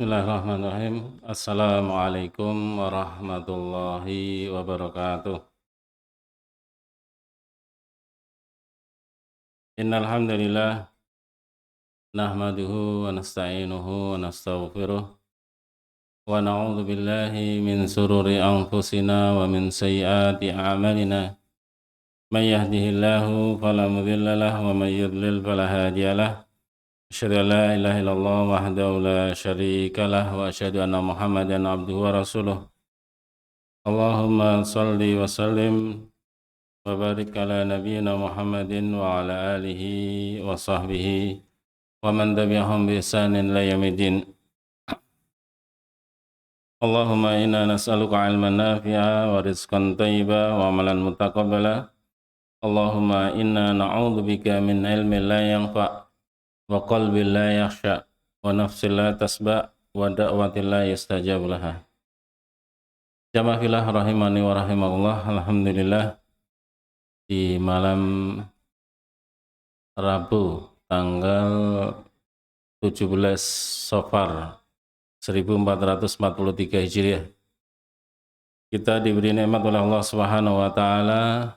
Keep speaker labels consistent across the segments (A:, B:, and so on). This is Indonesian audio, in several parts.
A: Bismillahirrahmanirrahim. Assalamualaikum warahmatullahi wabarakatuh. Innal hamdalillah nahmaduhu wa nasta'inuhu wa nastaghfiruh wa na'udzu billahi min sururi anfusina wa min sayyiati a'malina. May yahdihillahu fala mudilla lahu wa may yudlil fala hadiya lahu. Asyhadu an la ilaha illallah wahdahu la syarika lahu wa asyhadu anna Muhammadan abduhu wa rasuluh. Allahumma shalli wa sallim wa barik ala nabiyyina Muhammadin wa ala alihi wa sahbihi wa man tabi'ahum bi ihsanin ila yaumiddin. Allahumma inna nas'aluka ilman nafi'a wa rizqan thayyiba wa amalan mutaqabbala. Allahumma inna na'udzubika min ilmin la yanfa' wa qalbin la yakhsha wa nafsin la tasba' wa da'watin la yustajab laha. Jamaah fillah rahimani wa rahimakumullah. Alhamdulillah, di malam Rabu tanggal 17 Safar 1443 Hijriah, kita diberi nikmat oleh Allah Subhanahu wa taala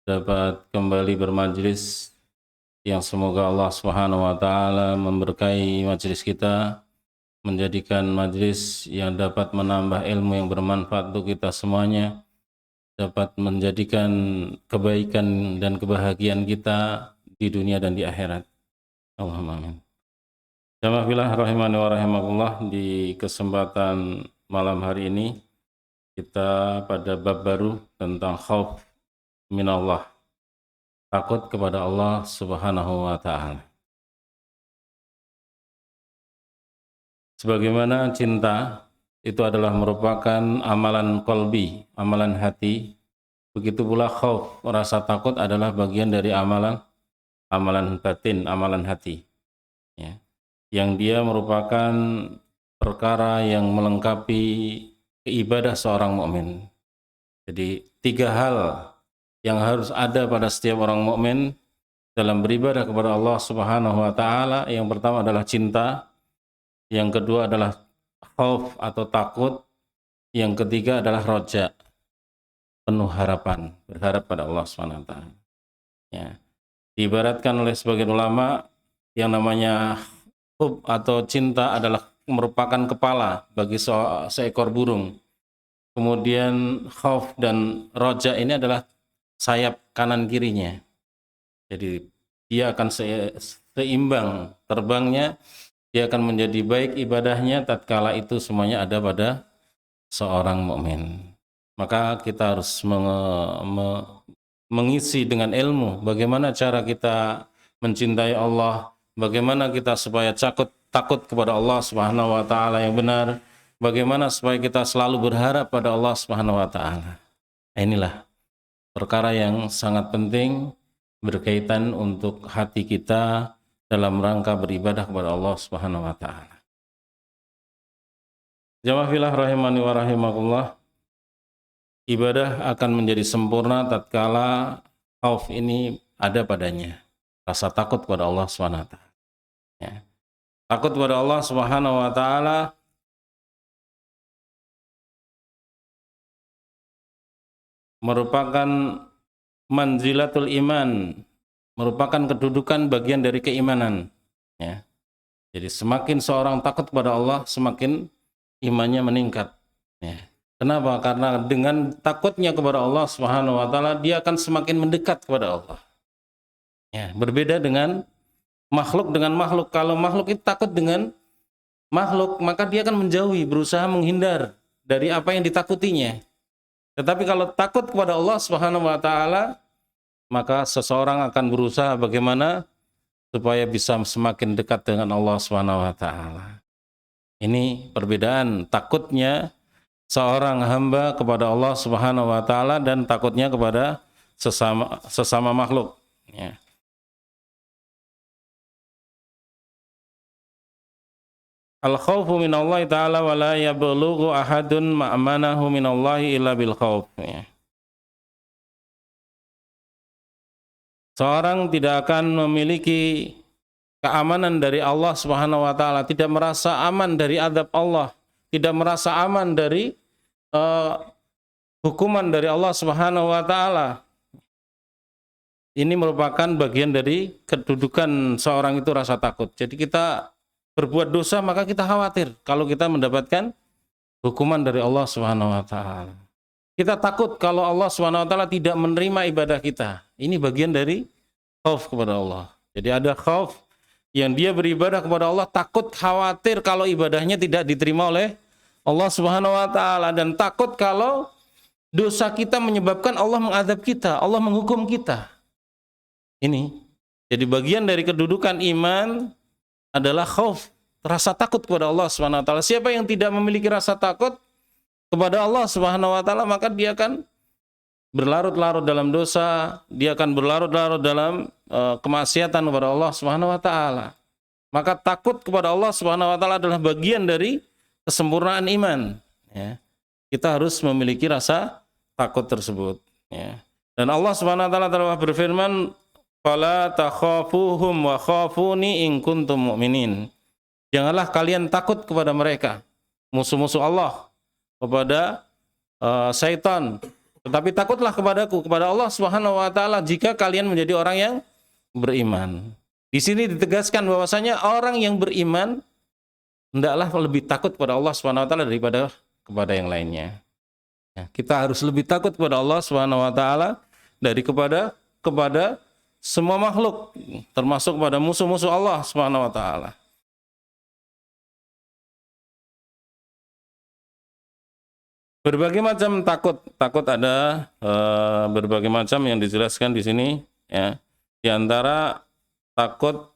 A: dapat kembali bermajlis yang semoga Allah Subhanahu wa taala memberkahi majlis kita, menjadikan majlis yang dapat menambah ilmu yang bermanfaat untuk kita semuanya, dapat menjadikan kebaikan dan kebahagiaan kita di dunia dan di akhirat. Allahumma amin. Jamaah fillah rahimani wa rahimakumullah, di kesempatan malam hari ini kita pada bab baru tentang khauf minallah, takut kepada Allah Subhanahu wa taala. Sebagaimana cinta itu adalah merupakan amalan qalbi, amalan hati, begitu pula khauf, rasa takut adalah bagian dari amalan batin, amalan hati, ya, yang dia merupakan perkara yang melengkapi ibadah seorang mukmin. Jadi tiga hal yang harus ada pada setiap orang mukmin dalam beribadah kepada Allah Subhanahu wa taala. Yang pertama adalah cinta, yang kedua adalah khauf atau takut, yang ketiga adalah roja, penuh harapan, berharap pada Allah Subhanahu wa taala. Ya. Diibaratkan oleh sebagian ulama, yang namanya hub atau cinta adalah merupakan kepala bagi seekor burung. Kemudian khauf dan roja ini adalah sayap kanan kirinya. Jadi dia akan seimbang terbangnya, dia akan menjadi baik ibadahnya tatkala itu semuanya ada pada seorang mukmin. Maka kita harus mengisi dengan ilmu bagaimana cara kita mencintai Allah, bagaimana kita supaya takut kepada Allah Subhanahu wa taala yang benar, bagaimana supaya kita selalu berharap pada Allah Subhanahu wa taala. Inilah perkara yang sangat penting berkaitan untuk hati kita dalam rangka beribadah kepada Allah Subhanahu wa taala. Jamaah fillah rahimani wa rahimakumullah, ibadah akan menjadi sempurna tatkala khauf ini ada padanya, rasa takut kepada Allah Subhanahu wa taala. Ya. Takut kepada Allah Subhanahu wa taala merupakan manzilatul iman, merupakan kedudukan bagian dari keimanan, ya. Jadi semakin seorang takut kepada Allah, semakin imannya meningkat, ya. Kenapa? Karena dengan takutnya kepada Allah Subhanahu wa taala, dia akan semakin mendekat kepada Allah. Ya, berbeda dengan makhluk dengan makhluk. Kalau makhluk itu takut dengan makhluk, maka dia akan menjauhi, berusaha menghindar dari apa yang ditakutinya. Tetapi kalau takut kepada Allah Subhanahu wa taala, maka seseorang akan berusaha bagaimana supaya bisa semakin dekat dengan Allah Subhanahu wa taala. Ini perbedaan takutnya seorang hamba kepada Allah Subhanahu wa taala dan takutnya kepada sesama makhluk, ya. Al-khawfu minallahi ta'ala wa la yablughu ahadun ma'manahu minallahi illa bil khawf, ya. Seorang tidak akan memiliki keamanan dari Allah Subhanahu wa taala, tidak merasa aman dari azab Allah, tidak merasa aman dari hukuman dari Allah Subhanahu wa taala. Ini merupakan bagian dari kedudukan seorang itu rasa takut. Jadi kita berbuat dosa maka kita khawatir kalau kita mendapatkan hukuman dari Allah Subhanahu wa taala. Kita takut kalau Allah Subhanahu wa taala tidak menerima ibadah kita. Ini bagian dari khauf kepada Allah. Jadi ada khauf yang dia beribadah kepada Allah, takut khawatir kalau ibadahnya tidak diterima oleh Allah Subhanahu wa taala, dan takut kalau dosa kita menyebabkan Allah mengadab kita, Allah menghukum kita. Ini jadi bagian dari kedudukan iman adalah khauf, rasa takut kepada Allah Subhanahu wa taala. Siapa yang tidak memiliki rasa takut kepada Allah Subhanahu wa taala, maka dia akan berlarut-larut dalam dosa, dia akan berlarut-larut dalam kemaksiatan kepada Allah Subhanahu wa taala. Maka takut kepada Allah Subhanahu wa taala adalah bagian dari kesempurnaan iman, ya. Kita harus memiliki rasa takut tersebut, ya. Dan Allah Subhanahu wa taala telah berfirman, "Fala takhafuhum wa khafuni in kuntum mu'minin." Janganlah kalian takut kepada mereka, musuh-musuh Allah, kepada syaitan, tetapi takutlah kepadaku, kepada Allah Subhanahu wa taala, jika kalian menjadi orang yang beriman. Di sini ditegaskan bahwasanya orang yang beriman hendaklah lebih takut kepada Allah Subhanahu wa taala daripada kepada yang lainnya. Ya, kita harus lebih takut kepada Allah Subhanahu wa taala dari kepada semua makhluk, termasuk pada musuh-musuh Allah Subhanahu wa taala. Berbagai macam takut ada berbagai macam yang dijelaskan di sini, ya. Di antara takut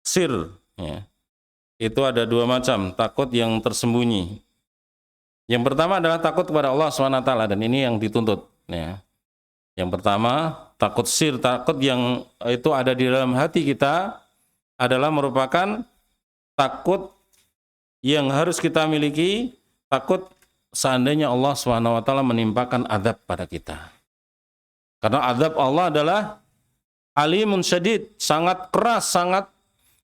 A: sir, ya. Itu ada dua macam, takut yang tersembunyi. Yang pertama adalah takut kepada Allah Subhanahu wa taala, dan ini yang dituntut, ya. Yang pertama, takut sir, takut yang itu ada di dalam hati kita, adalah merupakan takut yang harus kita miliki, takut seandainya Allah Subhanahu wa taala menimpakan azab pada kita. Karena azab Allah adalah alimun syadid, sangat keras, sangat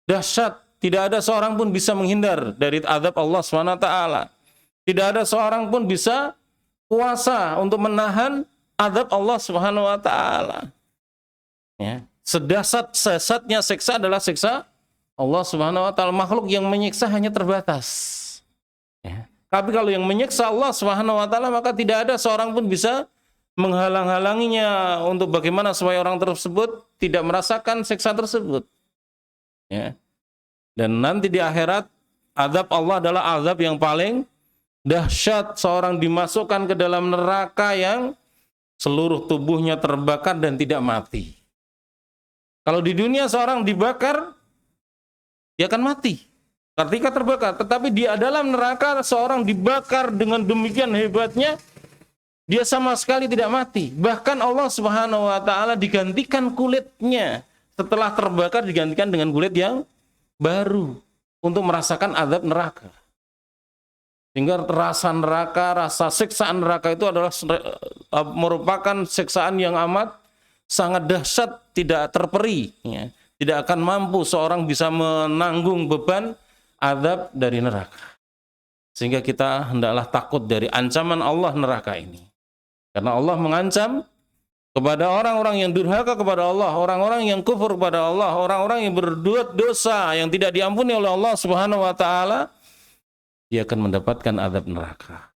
A: dahsyat. Tidak ada seorang pun bisa menghindar dari azab Allah Subhanahu wa taala. Tidak ada seorang pun bisa kuasa untuk menahan azab Allah Subhanahu wa taala. Ya, sedasat-sesatnya siksa adalah siksa Allah Subhanahu wa taala. Makhluk yang menyiksa hanya terbatas. Ya. Tapi kalau yang menyiksa Allah Subhanahu wa taala, maka tidak ada seorang pun bisa menghalang-halanginya untuk bagaimana supaya orang tersebut tidak merasakan siksa tersebut. Ya. Dan nanti di akhirat azab Allah adalah azab yang paling dahsyat. Seorang dimasukkan ke dalam neraka yang seluruh tubuhnya terbakar dan tidak mati. Kalau di dunia seorang dibakar, dia akan mati ketika terbakar. Tetapi di dalam neraka seorang dibakar dengan demikian hebatnya, dia sama sekali tidak mati. Bahkan Allah Subhanahu wa taala digantikan kulitnya, setelah terbakar digantikan dengan kulit yang baru untuk merasakan azab neraka. Sehingga rasa neraka, rasa siksaan neraka itu adalah merupakan siksaan yang amat sangat dahsyat, tidak terperi, ya. Tidak akan mampu seorang bisa menanggung beban azab dari neraka. Sehingga kita hendaklah takut dari ancaman Allah neraka ini. Karena Allah mengancam kepada orang-orang yang durhaka kepada Allah, orang-orang yang kufur kepada Allah, orang-orang yang berbuat dosa yang tidak diampuni oleh Allah Subhanahu wa taala, dia akan mendapatkan azab neraka.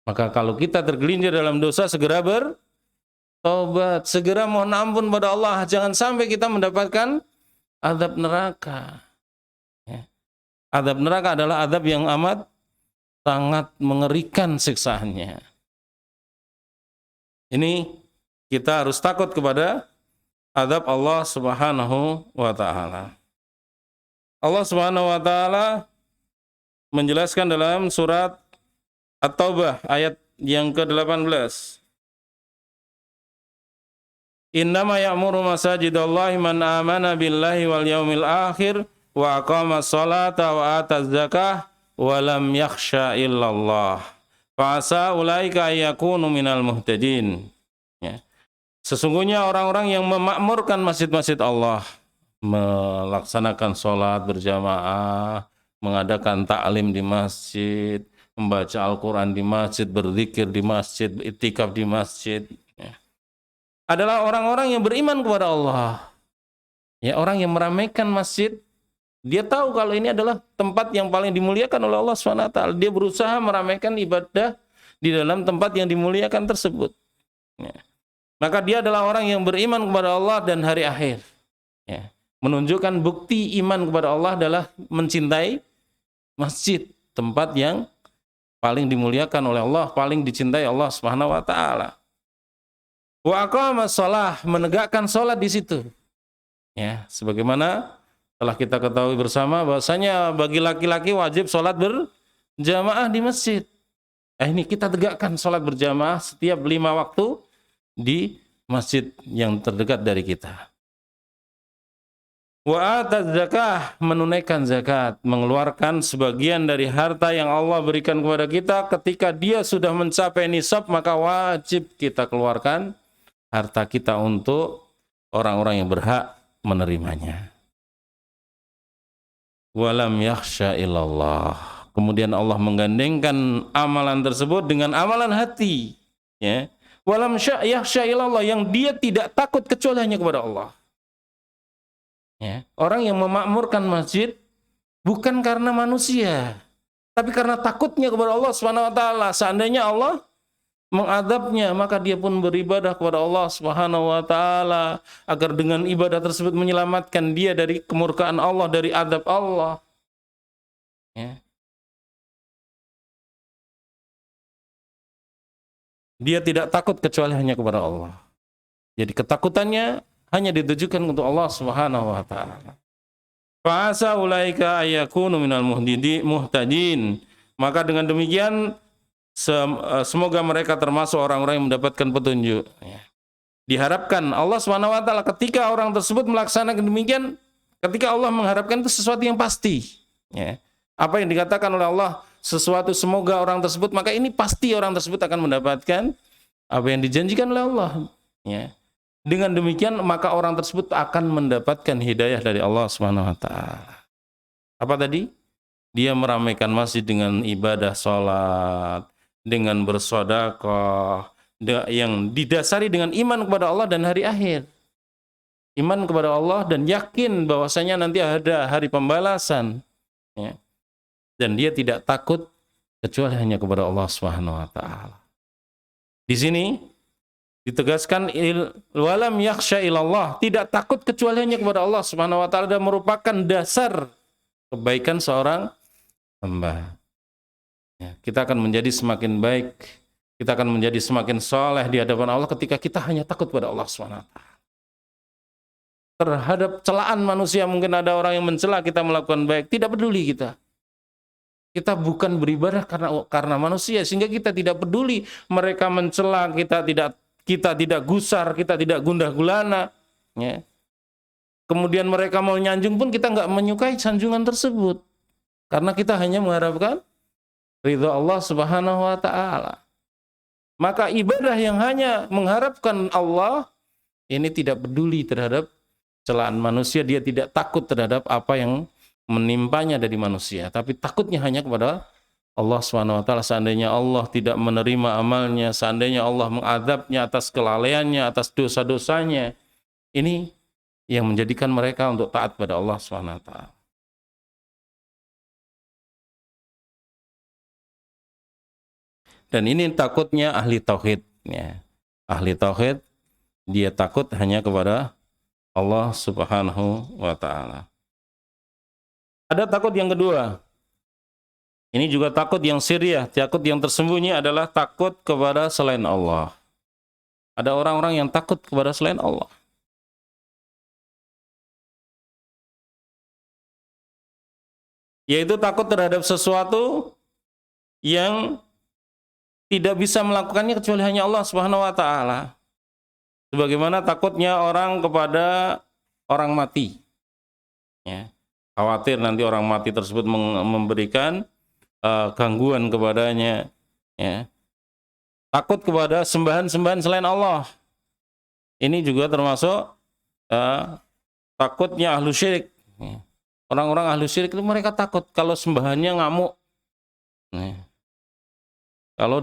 A: Maka kalau kita tergelincir dalam dosa, segera bertobat, segera mohon ampun pada Allah, jangan sampai kita mendapatkan azab neraka. Ya. Azab neraka adalah azab yang amat sangat mengerikan siksaannya. Ini kita harus takut kepada azab Allah Subhanahu wa taala. Allah Subhanahu wa taala menjelaskan dalam surat At-Taubah ayat yang ke-18. Innama ya'muru masajidallahi man amana billahi wal yaumil akhir wa aqama sholata wa ataz zakah wa lam yakhsha illallah. Fa'asa ulaika yakunu minal muhtadin. Ya. Sesungguhnya orang-orang yang memakmurkan masjid-masjid Allah, melaksanakan sholat berjamaah, mengadakan taklim di masjid, membaca Al-Quran di masjid, berzikir di masjid, iktikaf di masjid, ya, adalah orang-orang yang beriman kepada Allah. Ya, orang yang meramaikan masjid, dia tahu kalau ini adalah tempat yang paling dimuliakan oleh Allah SWT. Dia berusaha meramaikan ibadah di dalam tempat yang dimuliakan tersebut. Ya. Maka dia adalah orang yang beriman kepada Allah dan hari akhir. Ya. Menunjukkan bukti iman kepada Allah adalah mencintai masjid, tempat yang paling dimuliakan oleh Allah, paling dicintai Allah Subhanahu wa taala. Wa aqama shalah, menegakkan salat di situ. Ya, sebagaimana telah kita ketahui bersama bahwasanya bagi laki-laki wajib salat berjamaah di masjid. Ini kita tegakkan salat berjamaah setiap 5 waktu di masjid yang terdekat dari kita. Wa ataz zakah, menunaikan zakat, mengeluarkan sebagian dari harta yang Allah berikan kepada kita ketika dia sudah mencapai nisab, maka wajib kita keluarkan harta kita untuk orang-orang yang berhak menerimanya. Walam yakhsha illallah. Kemudian Allah menggandengkan amalan tersebut dengan amalan hati, ya. Walam yakhsha illallah, yang dia tidak takut kecuali hanya kepada Allah. Ya. Orang yang memakmurkan masjid bukan karena manusia, tapi karena takutnya kepada Allah Subhanahu wa taala. Seandainya Allah mengadabnya, maka dia pun beribadah kepada Allah Subhanahu wa taala agar dengan ibadah tersebut menyelamatkan dia dari kemurkaan Allah, dari adab Allah. Ya. Dia tidak takut kecuali hanya kepada Allah. Jadi ketakutannya hanya ditujukan untuk Allah Subhanahu wa taala. Fa'asa ulaika ayakunu minal muhtadin. Maka dengan demikian semoga mereka termasuk orang-orang yang mendapatkan petunjuk. Ya. Diharapkan Allah Subhanahu wa taala ketika orang tersebut melaksanakan demikian, ketika Allah mengharapkan itu sesuatu yang pasti. Ya. Apa yang dikatakan oleh Allah, sesuatu semoga orang tersebut, maka ini pasti orang tersebut akan mendapatkan apa yang dijanjikan oleh Allah. Ya. Dengan demikian maka orang tersebut akan mendapatkan hidayah dari Allah Subhanahu wa taala. Apa tadi? Dia meramaikan masjid dengan ibadah salat, dengan bersedekah, yang didasari dengan iman kepada Allah dan hari akhir. Iman kepada Allah dan yakin bahwasanya nanti ada hari pembalasan. Ya. Dan dia tidak takut kecuali hanya kepada Allah Subhanahu wa taala. Di sini ditegaskan walam yakhsha ilallah, tidak takut kecuali hanya kepada Allah Subhanahu wa taala, dan merupakan dasar kebaikan seorang hamba. Ya, kita akan menjadi semakin baik, kita akan menjadi semakin soleh di hadapan Allah ketika kita hanya takut pada Allah Subhanahu wa taala. Terhadap celaan manusia, mungkin ada orang yang mencela kita melakukan baik, tidak peduli kita. Kita bukan beribadah karena manusia, sehingga kita tidak peduli mereka mencela, kita tidak gusar, kita tidak gundah gulana. Ya. Kemudian mereka mau nyanjung pun kita nggak menyukai sanjungan tersebut, karena kita hanya mengharapkan ridha Allah Subhanahu wa taala. Maka ibadah yang hanya mengharapkan Allah ini tidak peduli terhadap celaan manusia, dia tidak takut terhadap apa yang menimpanya dari manusia, tapi takutnya hanya kepada Allah Subhanahu wa taala. Seandainya Allah tidak menerima amalnya, seandainya Allah mengadabnya atas kelalaiannya, atas dosa-dosanya, ini yang menjadikan mereka untuk taat pada Allah Subhanahu wa taala. Dan ini takutnya ahli tauhid, ya. Ahli tauhid dia takut hanya kepada Allah Subhanahu wa taala. Ada takut yang kedua. Ini juga takut yang sirriyah, takut yang tersembunyi, adalah takut kepada selain Allah. Ada orang-orang yang takut kepada selain Allah. Yaitu takut terhadap sesuatu yang tidak bisa melakukannya kecuali hanya Allah Subhanahu wa taala. Sebagaimana takutnya orang kepada orang mati. Ya. Khawatir nanti orang mati tersebut memberikan gangguan kepadanya, ya. Takut kepada sembahan-sembahan selain Allah. Ini juga termasuk takutnya ahlu syirik. Orang-orang ahlu syirik itu mereka takut kalau sembahannya ngamuk. Kalau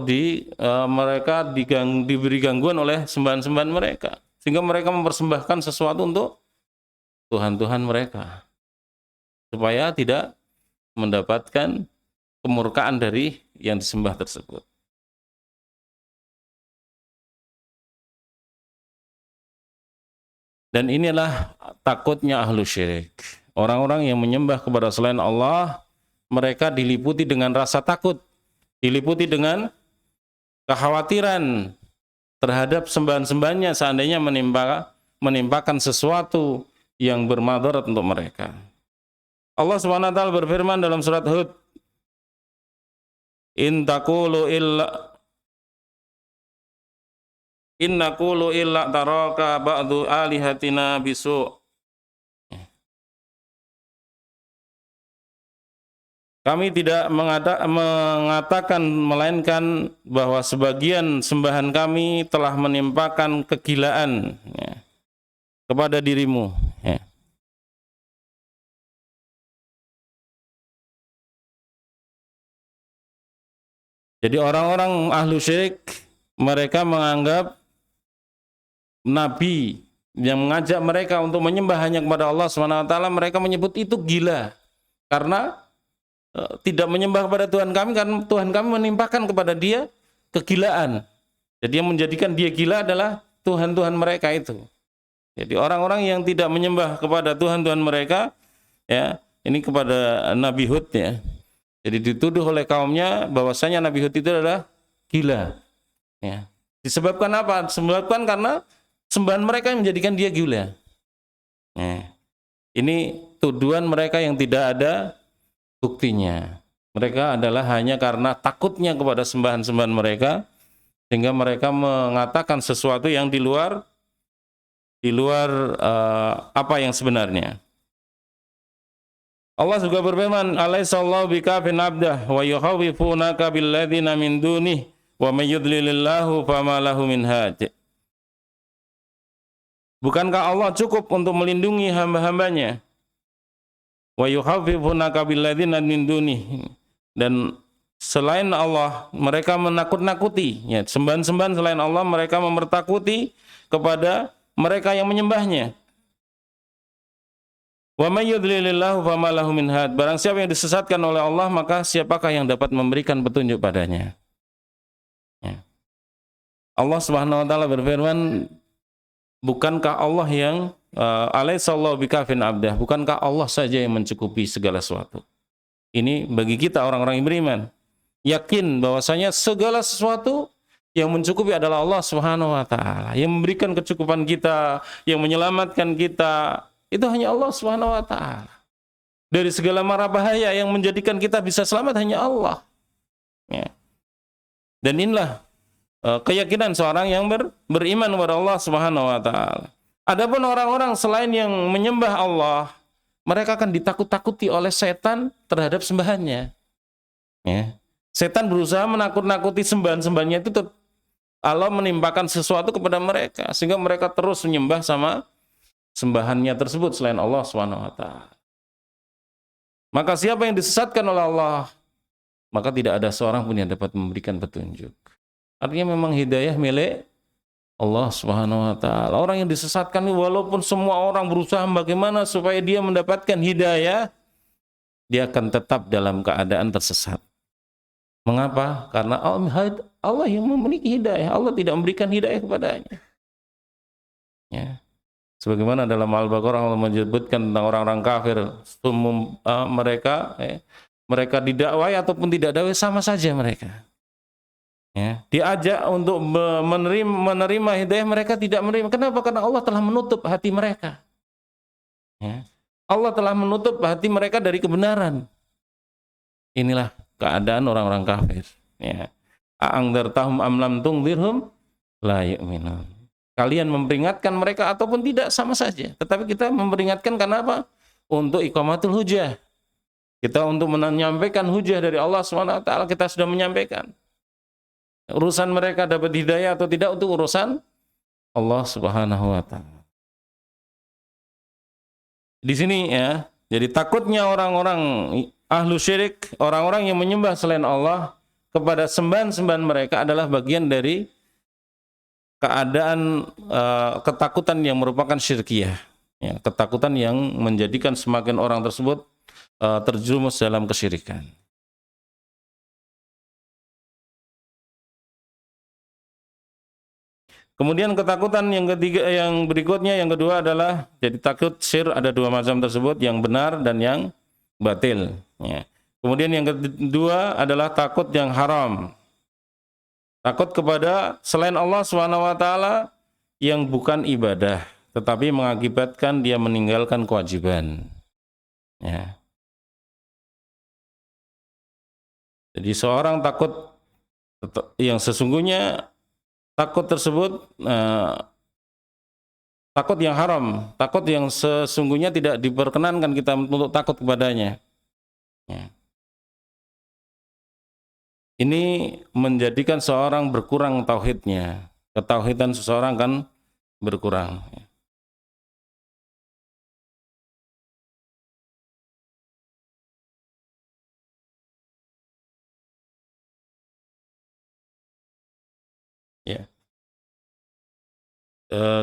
A: mereka diberi gangguan oleh sembahan-sembahan mereka, sehingga mereka mempersembahkan sesuatu untuk Tuhan-Tuhan mereka, supaya tidak mendapatkan kemurkaan dari yang disembah tersebut. Dan inilah takutnya ahlu syirik. Orang-orang yang menyembah kepada selain Allah, mereka diliputi dengan rasa takut, diliputi dengan kekhawatiran terhadap sembahan-sembahannya seandainya menimpakan sesuatu yang bermadarat untuk mereka. Allah Subhanahu wa taala berfirman dalam surat Hud, In naqulu illa taraka ba'du alihatina bisu. Kami tidak mengatakan melainkan bahwa sebagian sembahan kami telah menimpakan kegilaan kepada dirimu. Jadi orang-orang ahlu syirik mereka menganggap Nabi yang mengajak mereka untuk menyembah hanya kepada Allah SWT, mereka menyebut itu gila karena tidak menyembah kepada Tuhan kami, karena Tuhan kami menimpakan kepada dia kegilaan. Jadi yang menjadikan dia gila adalah Tuhan-Tuhan mereka itu. Jadi orang-orang yang tidak menyembah kepada Tuhan-Tuhan mereka, ya, ini kepada Nabi Hud, ya. Jadi dituduh oleh kaumnya bahwasanya Nabi Hud itu adalah gila. Ya. Disebabkan apa? Disebabkan karena sembahan mereka yang menjadikan dia gila. Ya. Ini tuduhan mereka yang tidak ada buktinya. Mereka adalah hanya karena takutnya kepada sembahan-sembahan mereka, sehingga mereka mengatakan sesuatu yang di luar apa yang sebenarnya. Allah juga berfirman, Alaihissallahu bikafin abdah wa yukhawifunaka billadzina min dunih wa may yudlilillahu fama lahu min hadi. Bukankah Allah cukup untuk melindungi hamba-hambanya? Wa yukhawifunaka billadzina min dunih, dan selain Allah mereka menakut-nakuti, ya, sembahan-sembahan selain Allah mereka mempertakuti kepada mereka yang menyembahnya. Wa may yudlilillahu fama lahu min had. Barang siapa yang disesatkan oleh Allah, maka siapakah yang dapat memberikan petunjuk padanya? Ya. Allah Subhanahu wa taala berfirman, bukankah Allah yang Alaihissallahu bikafin abdah, bukankah Allah saja yang mencukupi segala sesuatu? Ini bagi kita orang-orang yang beriman, yakin bahwasanya segala sesuatu yang mencukupi adalah Allah Subhanahu wa taala, yang memberikan kecukupan kita, yang menyelamatkan kita, itu hanya Allah Subhanahu wa taala. Dari segala mara bahaya yang menjadikan kita bisa selamat hanya Allah. Ya. Dan inilah keyakinan seorang yang beriman kepada Allah Subhanahu wa taala. Adapun orang-orang selain yang menyembah Allah, mereka akan ditakut-takuti oleh setan terhadap sembahannya. Ya. Setan berusaha menakut-nakuti sembahan-sembahannya itu, Allah menimpakan sesuatu kepada mereka sehingga mereka terus menyembah sama sembahannya tersebut selain Allah SWT. Maka siapa yang disesatkan oleh Allah, maka tidak ada seorang pun yang dapat memberikan petunjuk. Artinya memang hidayah milik Allah Subhanahu wa taala. Orang yang disesatkan, walaupun semua orang berusaha bagaimana supaya dia mendapatkan hidayah, dia akan tetap dalam keadaan tersesat. Mengapa? Karena Allah yang memiliki hidayah. Allah tidak memberikan hidayah kepadanya. Ya. Sebagaimana dalam Al-Baqarah Allah menyebutkan tentang orang-orang kafir, mereka didakwai ataupun tidak dakwai sama saja mereka. Ya, diajak untuk menerima hidayah, mereka tidak menerima. Kenapa? Karena Allah telah menutup hati mereka. Ya. Allah telah menutup hati mereka dari kebenaran. Inilah keadaan orang-orang kafir. Ya. A'angdartahum am lam tungzirhum la yu'minun. Kalian memperingatkan mereka ataupun tidak sama saja. Tetapi kita memperingatkan karena apa? Untuk iqamatul hujah. Kita untuk menyampaikan hujah dari Allah SWT, kita sudah menyampaikan. Urusan mereka dapat hidayah atau tidak untuk urusan Allah Subhanahu wa taala. di sini ya, jadi takutnya orang-orang ahlu syirik, orang-orang yang menyembah selain Allah kepada sembahan-sembahan mereka adalah bagian dari keadaan ketakutan yang merupakan syirkiyah. Ya, ketakutan yang menjadikan semakin orang tersebut terjerumus dalam kesyirikan. Kemudian ketakutan yang ketiga, yang berikutnya, yang kedua adalah jadi takut syirik. Ada dua macam tersebut, yang benar dan yang batil. Ya. Kemudian yang kedua adalah takut yang haram. Takut kepada selain Allah SWT yang bukan ibadah, tetapi mengakibatkan dia meninggalkan kewajiban. Ya. Jadi seorang takut yang sesungguhnya takut tersebut takut yang haram, takut yang sesungguhnya tidak diperkenankan kita untuk takut kepadanya. Ya. Ini menjadikan seorang berkurang tauhidnya. Ketauhidan seseorang kan berkurang. Ya.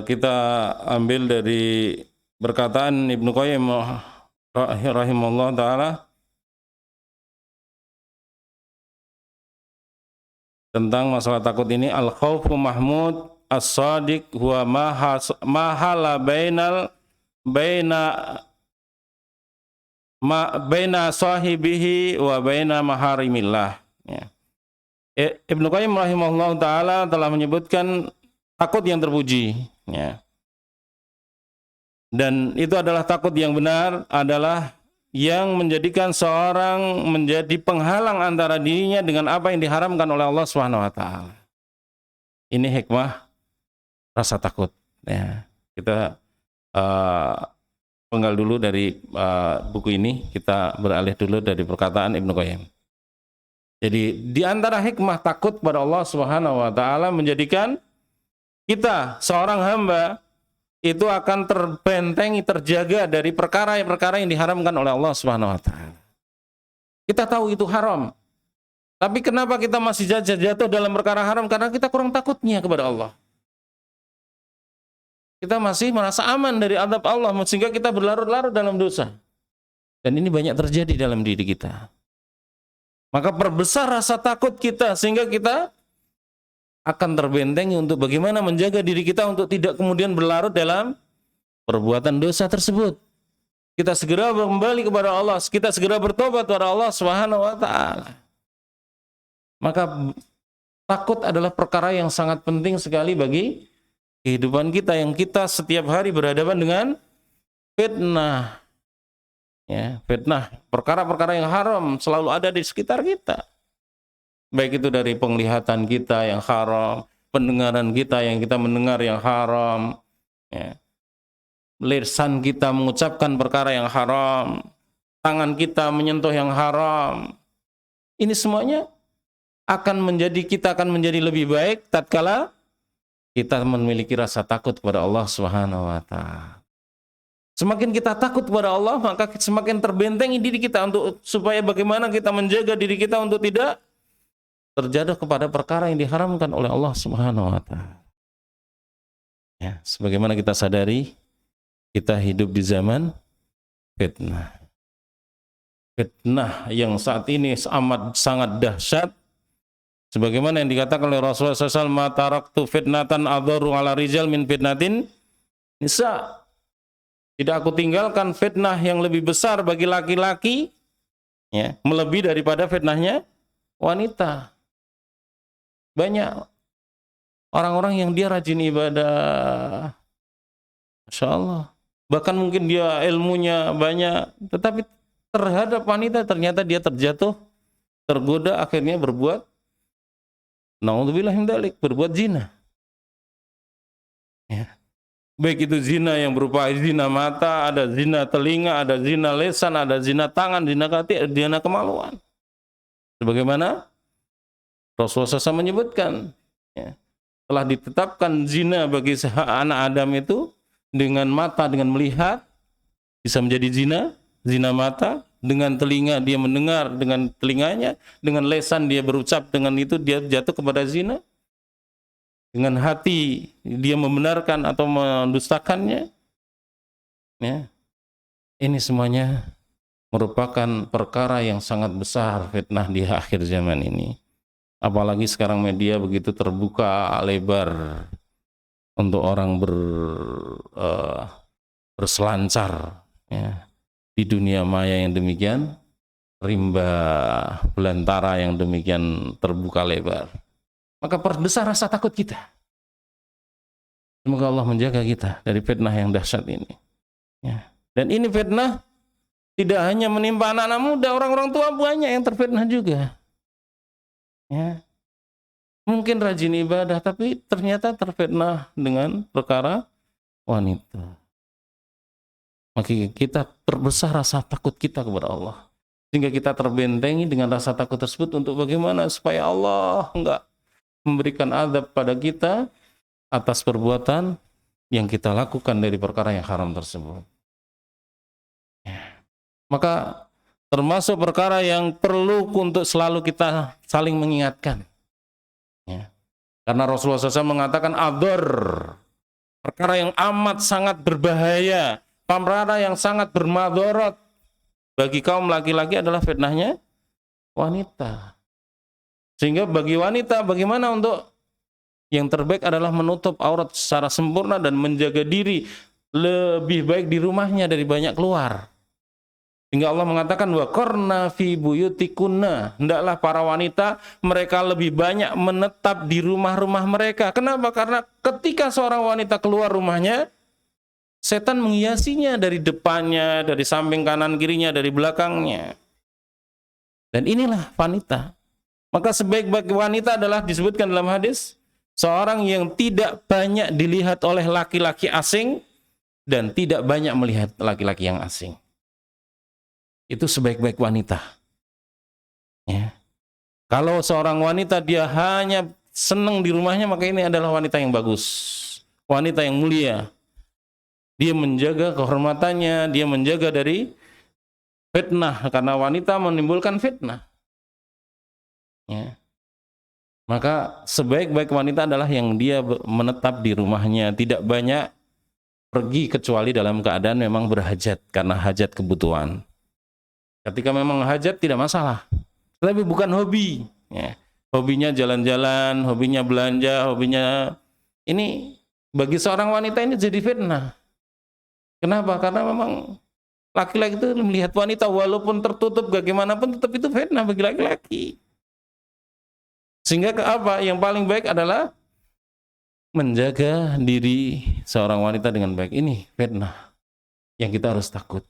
A: Kita ambil dari perkataan Ibnu Qayyim rahimahullah ta'ala tentang masalah takut ini. Al-khawfu mahmud as-sadiq huwa mahala baina sahibihi wa baina maharimillah. Ya. Ibnu Qayyim rahimahullah ta'ala telah menyebutkan takut yang terpuji. Ya. Dan itu adalah takut yang benar, adalah yang menjadikan seorang menjadi penghalang antara dirinya dengan apa yang diharamkan oleh Allah Subhanahu wa taala. Ini hikmah rasa takut. Ya. Kita penggal dulu dari buku ini, kita beralih dulu dari perkataan Ibnu Qayyim. Jadi di antara hikmah takut pada Allah Subhanahu wa taala menjadikan kita seorang hamba itu akan terbentengi, terjaga dari perkara-perkara yang diharamkan oleh Allah Subhanahu wa taala. Kita tahu itu haram. Tapi kenapa kita masih jatuh dalam perkara haram? Karena kita kurang takutnya kepada Allah. Kita masih merasa aman dari azab Allah sehingga kita berlarut-larut dalam dosa. Dan ini banyak terjadi dalam diri kita. Maka perbesar rasa takut kita sehingga kita akan terbentengi untuk bagaimana menjaga diri kita untuk tidak kemudian berlarut dalam perbuatan dosa tersebut. Kita segera kembali kepada Allah, kita segera bertobat kepada Allah Subhanahu wa taala. Maka takut adalah perkara yang sangat penting sekali bagi kehidupan kita, yang kita setiap hari berhadapan dengan fitnah. Ya, fitnah, perkara-perkara yang haram selalu ada di sekitar kita. Baik itu dari penglihatan kita yang haram, pendengaran kita yang kita mendengar yang haram, ya. Lisan kita mengucapkan perkara yang haram, tangan kita menyentuh yang haram. Ini semuanya kita akan menjadi lebih baik tatkala kita memiliki rasa takut kepada Allah Subhanahu wa taala. Semakin kita takut kepada Allah, maka semakin terbentengi diri kita untuk supaya bagaimana kita menjaga diri kita untuk tidak terjatuh kepada perkara yang diharamkan oleh Allah Subhanahu wa taala. Ya, sebagaimana kita sadari, kita hidup di zaman fitnah. Fitnah yang saat ini amat sangat dahsyat. Sebagaimana yang dikatakan oleh Rasulullah SAW, "Ma taraktu fitnatan adharu ala rijal min fitnatin nisa." Tidak aku tinggalkan fitnah yang lebih besar bagi laki-laki, ya, melebihi daripada fitnahnya wanita. Banyak orang-orang yang dia rajin ibadah, Masya Allah. Bahkan mungkin dia ilmunya banyak, tetapi terhadap wanita ternyata dia terjatuh, tergoda, akhirnya berbuat, naudzubillah min dzalik, berbuat zina. Ya. Baik itu zina yang berupa zina mata, ada zina telinga, ada zina lisan, ada zina tangan, zina kaki, zina kemaluan. Sebagaimana Rasulullah SAW menyebutkan, ya, telah ditetapkan zina bagi anak Adam itu dengan mata, dengan melihat, bisa menjadi zina, zina mata, dengan telinga dia mendengar dengan telinganya, dengan lesan dia berucap dengan itu dia jatuh kepada zina, dengan hati dia membenarkan atau mendustakannya. Ya. Ini semuanya merupakan perkara yang sangat besar fitnah di akhir zaman ini. Apalagi sekarang media begitu terbuka lebar untuk orang berselancar ya, di dunia maya yang demikian rimba belantara yang demikian terbuka lebar. Maka perbesar rasa takut kita. Semoga Allah menjaga kita dari fitnah yang dahsyat ini. Ya. Dan ini fitnah tidak hanya menimpa anak-anak muda, orang-orang tua banyak yang terfitnah juga. Ya. Mungkin rajin ibadah, tapi ternyata terfitnah dengan perkara wanita. Maka kita perbesar rasa takut kita kepada Allah. Sehingga kita terbentengi dengan rasa takut tersebut untuk bagaimana supaya Allah enggak memberikan azab pada kita atas perbuatan yang kita lakukan dari perkara yang haram tersebut. Maka termasuk perkara yang perlu untuk selalu kita saling mengingatkan. Ya. Karena Rasulullah SAW mengatakan ador, perkara yang amat sangat berbahaya, perkara yang sangat bermadorot bagi kaum laki-laki adalah fitnahnya wanita. Sehingga bagi wanita bagaimana untuk yang terbaik adalah menutup aurat secara sempurna dan menjaga diri lebih baik di rumahnya dari banyak keluar. Hingga Allah mengatakan wa qarna fi buyutikunna, hendaklah para wanita mereka lebih banyak menetap di rumah-rumah mereka. Kenapa? Karena ketika seorang wanita keluar rumahnya, setan menghiasinya dari depannya, dari samping kanan kirinya, dari belakangnya. Dan inilah wanita. Maka sebaik-baik wanita adalah disebutkan dalam hadis, seorang yang tidak banyak dilihat oleh laki-laki asing dan tidak banyak melihat laki-laki yang asing. Itu sebaik-baik wanita. Ya. Kalau seorang wanita dia hanya senang di rumahnya, maka ini adalah wanita yang bagus, wanita yang mulia. Dia menjaga kehormatannya, dia menjaga dari fitnah, karena wanita menimbulkan fitnah. Ya. Maka sebaik-baik wanita adalah yang dia menetap di rumahnya, tidak banyak pergi kecuali dalam keadaan memang berhajat, karena hajat kebutuhan. Ketika memang hajat tidak masalah, tapi bukan hobi. Ya. Hobinya jalan-jalan, hobinya belanja, hobinya ini bagi seorang wanita ini jadi fitnah. Kenapa? Karena memang laki-laki itu melihat wanita walaupun tertutup bagaimanapun tetap itu fitnah bagi laki-laki. Sehingga apa? Yang paling baik adalah menjaga diri seorang wanita dengan baik. Ini fitnah yang kita harus takut.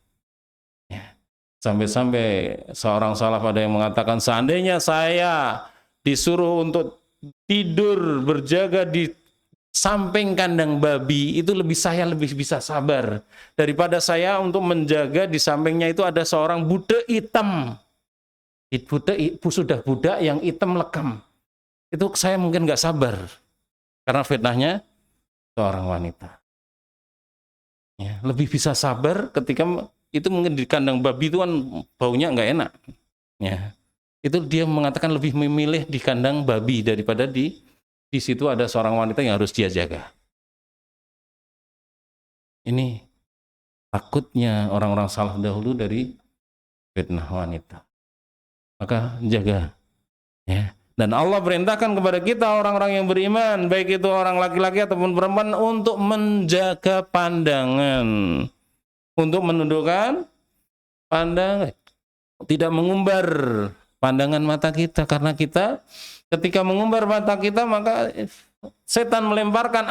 A: Sampai-sampai seorang salaf ada yang mengatakan, seandainya saya disuruh untuk tidur berjaga di samping kandang babi, itu saya lebih bisa sabar daripada saya untuk menjaga di sampingnya itu ada seorang budak hitam. Sudah budak yang hitam lekam. Itu saya mungkin nggak sabar karena fitnahnya seorang wanita. Ya, lebih bisa sabar ketika itu mungkin di kandang babi itu kan baunya nggak enak. Ya. Itu dia mengatakan lebih memilih di kandang babi daripada di situ ada seorang wanita yang harus dia jaga. Ini takutnya orang-orang salaf dahulu dari fitnah wanita. Maka jaga. Ya. Dan Allah perintahkan kepada kita orang-orang yang beriman, baik itu orang laki-laki ataupun perempuan, untuk menjaga pandangan. Untuk menundukkan pandangan, tidak mengumbar pandangan mata kita, karena kita ketika mengumbar mata kita maka setan melemparkan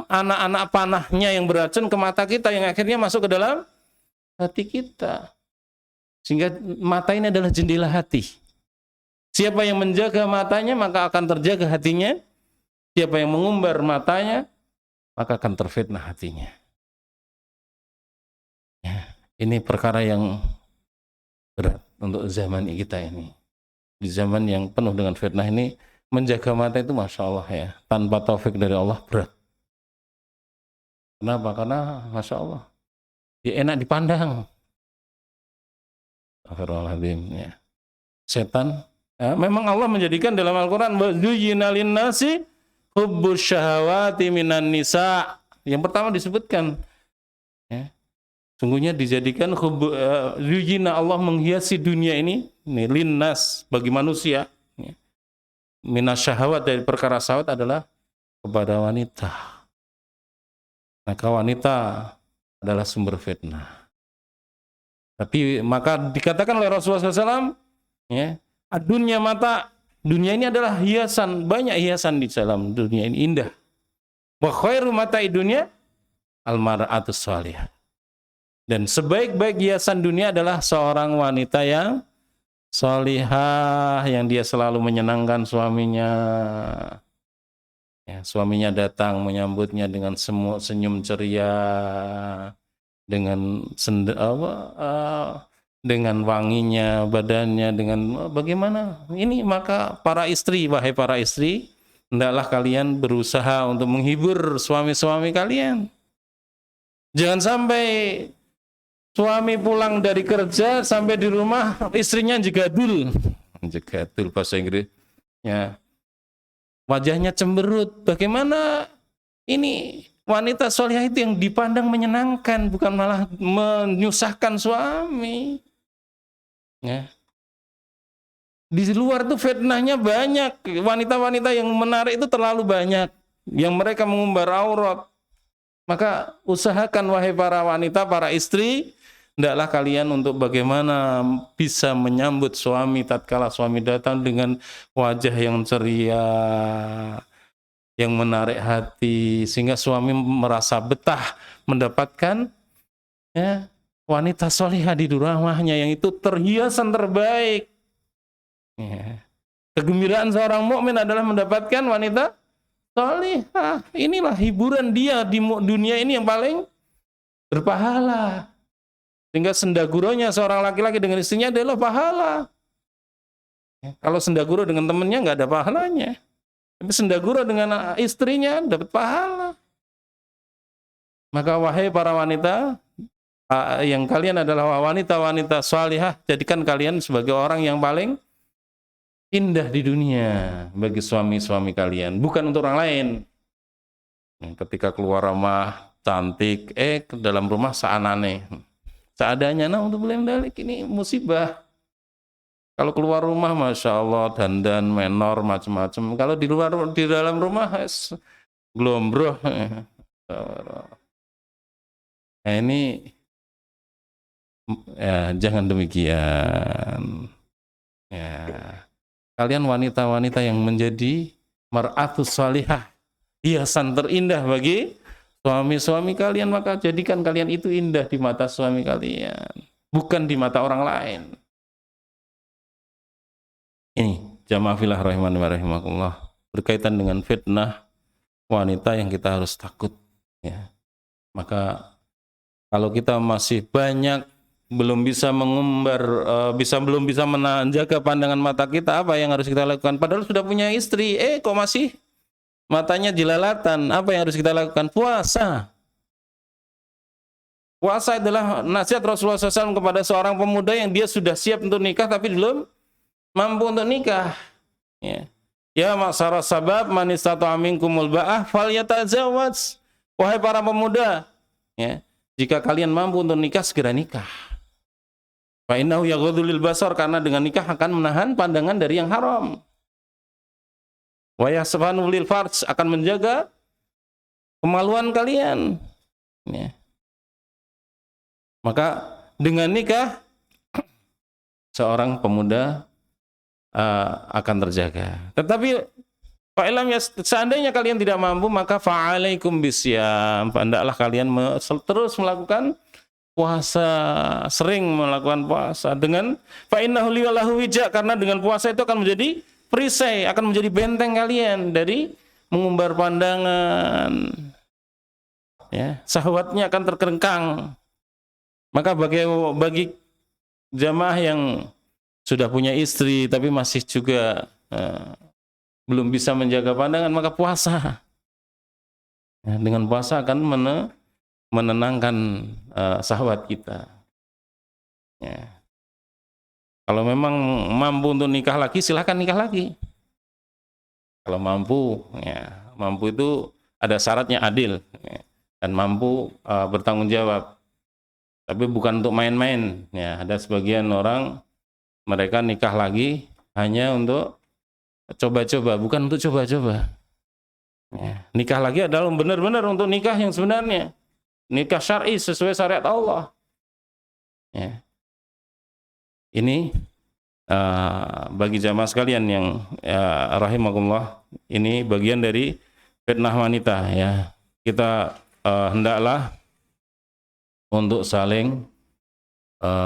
A: anak-anak panahnya yang beracun ke mata kita yang akhirnya masuk ke dalam hati kita, sehingga mata ini adalah jendela hati. Siapa yang menjaga matanya maka akan terjaga hatinya, siapa yang mengumbar matanya maka akan terfitnah hatinya. Ini perkara yang berat untuk zaman kita ini. Di zaman yang penuh dengan fitnah ini, menjaga mata itu Masya Allah ya, tanpa taufik dari Allah berat. Kenapa? Karena Masya Allah, ya enak dipandang. Astagfirullahaladzim, ya. Setan, ya, memang Allah menjadikan dalam Al-Quran wazuyyina linnasi hubbus syahawati minan nisa. Yang pertama disebutkan, ya, sungguhnya dijadikan zuyyina, Allah menghiasi dunia ini linnas, bagi manusia, ya. Minas syahawat, dari perkara syahwat adalah kepada wanita. Maka wanita adalah sumber fitnah. Tapi maka dikatakan oleh Rasulullah SAW, ya, dunia mata, dunia ini adalah hiasan, banyak hiasan di dalam dunia ini, indah. Wa khairu mata'i dunya al-mar'atus shalihah. Dan sebaik-baik hiasan dunia adalah seorang wanita yang shalihah, yang dia selalu menyenangkan suaminya. Ya, suaminya datang menyambutnya dengan senyum ceria, dengan dengan wanginya badannya, dengan bagaimana ini. Maka para istri, wahai para istri, hendaklah kalian berusaha untuk menghibur suami-suami kalian. Jangan sampai suami pulang dari kerja sampai di rumah istrinya jegadul bahasa Inggris, ya, wajahnya cemberut. Bagaimana ini wanita solihah itu yang dipandang menyenangkan, bukan malah menyusahkan suami, ya. Di luar tuh fitnahnya banyak, wanita-wanita yang menarik itu terlalu banyak, yang mereka mengumbar aurat. Maka usahakan wahai para wanita, para istri, hendaklah kalian untuk bagaimana bisa menyambut suami tatkala suami datang dengan wajah yang ceria, yang menarik hati, sehingga suami merasa betah mendapatkan, ya, wanita solihah di rumahnya, yang itu terhiasan terbaik. Ya. Kegembiraan seorang mukmin adalah mendapatkan wanita solihah. Inilah hiburan dia di dunia ini yang paling berpahala. Sehingga sendaguronya seorang laki-laki dengan istrinya adalah pahala. Ya. Kalau sendaguro dengan temannya nggak ada pahalanya. Tapi sendaguro dengan istrinya dapat pahala. Maka wahai para wanita, yang kalian adalah wanita-wanita salihah, jadikan kalian sebagai orang yang paling indah di dunia bagi suami-suami kalian, bukan untuk orang lain. Ketika keluar rumah cantik, ke dalam rumah seanane, seadanya, nah untuk boleh mendalik, ini musibah. Kalau keluar rumah, masya Allah, dandan, menor, macam-macam. Kalau di dalam rumah, glombroh. Nah ini, ya, jangan demikian. Ya, kalian wanita-wanita yang menjadi mar'atus salihah, hiasan terindah bagi suami-suami kalian, maka jadikan kalian itu indah di mata suami kalian, bukan di mata orang lain. Ini jamaah fillah rahimani wa rahimakumullah, berkaitan dengan fitnah wanita yang kita harus takut, ya. Maka kalau kita masih banyak belum bisa mengumbar, belum bisa menjaga pandangan mata kita, apa yang harus kita lakukan? Padahal sudah punya istri, kok masih matanya jelalatan. Apa yang harus kita lakukan? Puasa. Puasa adalah nasihat Rasulullah SAW kepada seorang pemuda yang dia sudah siap untuk nikah tapi belum mampu untuk nikah. Ya ma'syara sabab, man istata'a minkumul ba'ah falyatazawwaj. Wahai para pemuda, ya, jika kalian mampu untuk nikah, segera nikah. Fa innahu yaghuddu lil basar, karena dengan nikah akan menahan pandangan dari yang haram. Wa yahsabanu lil farj, akan menjaga kemaluan kalian. Ya. Maka dengan nikah seorang pemuda akan terjaga. Tetapi fa'ilam ya, seandainya kalian tidak mampu, maka fa'alaikum bisyam, hendaklah kalian terus melakukan puasa, sering melakukan puasa. Dengan fa'innahu li walahu wija, karena dengan puasa itu akan menjadi perisai, akan menjadi benteng kalian dari mengumbar pandangan, ya, syahwatnya akan terkengkang. Maka bagi jamaah yang sudah punya istri tapi masih juga belum bisa menjaga pandangan, maka puasa. Ya, dengan puasa akan menenangkan syahwat kita. Ya. Kalau memang mampu untuk nikah lagi, silahkan nikah lagi. Kalau mampu, ya, mampu itu ada syaratnya adil, ya, dan mampu bertanggung jawab. Tapi bukan untuk main-main. Ya, ada sebagian orang mereka nikah lagi hanya untuk coba-coba, bukan untuk coba-coba. Ya, nikah lagi adalah benar-benar untuk nikah yang sebenarnya, nikah syar'i sesuai syariat Allah. Ya. Ini bagi jamaah sekalian yang rahimakumullah, ini bagian dari fitnah wanita. Ya, kita hendaklah untuk saling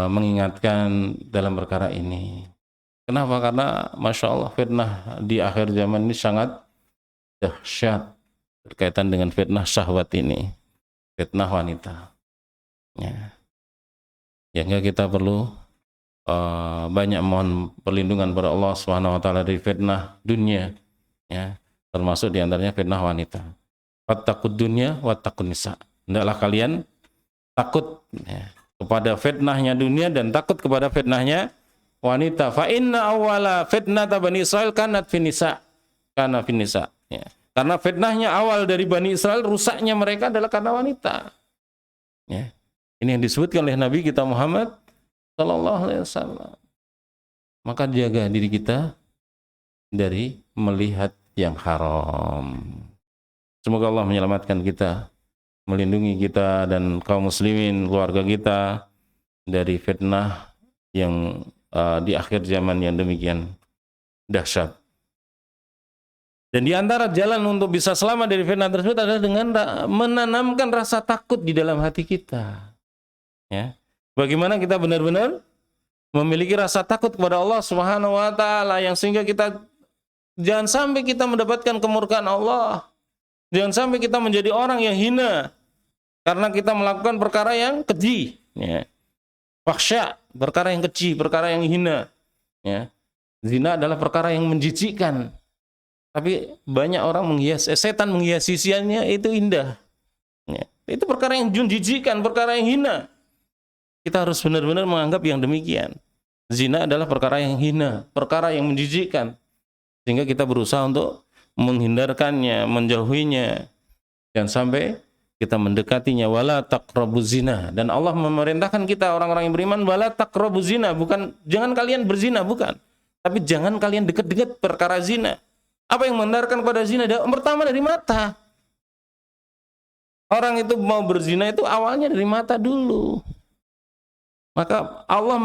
A: mengingatkan dalam perkara ini. Kenapa? Karena Masya Allah fitnah di akhir zaman ini sangat dahsyat berkaitan dengan fitnah syahwat ini, fitnah wanita. Ya, sehingga kita perlu banyak mohon perlindungan pada Allah Subhanahu wa taala dari fitnah dunia, ya, termasuk diantaranya fitnah wanita. Wattaqud dunya wattaqun nisa. Hendaklah kalian takut, ya, kepada fitnahnya dunia dan takut kepada fitnahnya wanita. Fa inna awwala fitnata Bani Israil kanat fin nisa. Kana fin nisa. Ya. Karena fitnahnya awal dari Bani Israel, rusaknya mereka adalah karena wanita. Ya. Ini yang disebutkan oleh Nabi kita Muhammad sallallahu alaihi wasallam. Maka jaga diri kita dari melihat yang haram. Semoga Allah menyelamatkan kita, melindungi kita dan kaum muslimin, keluarga kita dari fitnah yang di akhir zaman yang demikian dahsyat. Dan di antara jalan untuk bisa selamat dari fitnah tersebut adalah dengan menanamkan rasa takut di dalam hati kita. Ya. Bagaimana kita benar-benar memiliki rasa takut kepada Allah Subhanahu wa taala, yang sehingga kita jangan sampai kita mendapatkan kemurkaan Allah. Jangan sampai kita menjadi orang yang hina karena kita melakukan perkara yang keji, ya. Fakhsya, perkara yang keji, perkara yang hina, ya. Zina adalah perkara yang menjijikkan. Tapi banyak orang setan menghiasinya itu indah. Ya. Itu perkara yang menjijikkan, perkara yang hina. Kita harus benar-benar menganggap yang demikian. Zina adalah perkara yang hina, perkara yang menjijikkan. Sehingga kita berusaha untuk menghindarkannya, menjauhinya. Jangan sampai kita mendekatinya. Wala taqrabuz zina. Dan Allah memerintahkan kita orang-orang yang beriman, wala taqrabuz zina, bukan jangan kalian berzina, bukan. Tapi jangan kalian dekat-dekat perkara zina. Apa yang mengantarkan kepada zina? Pertama dari mata. Orang itu mau berzina itu awalnya dari mata dulu. Maka Allah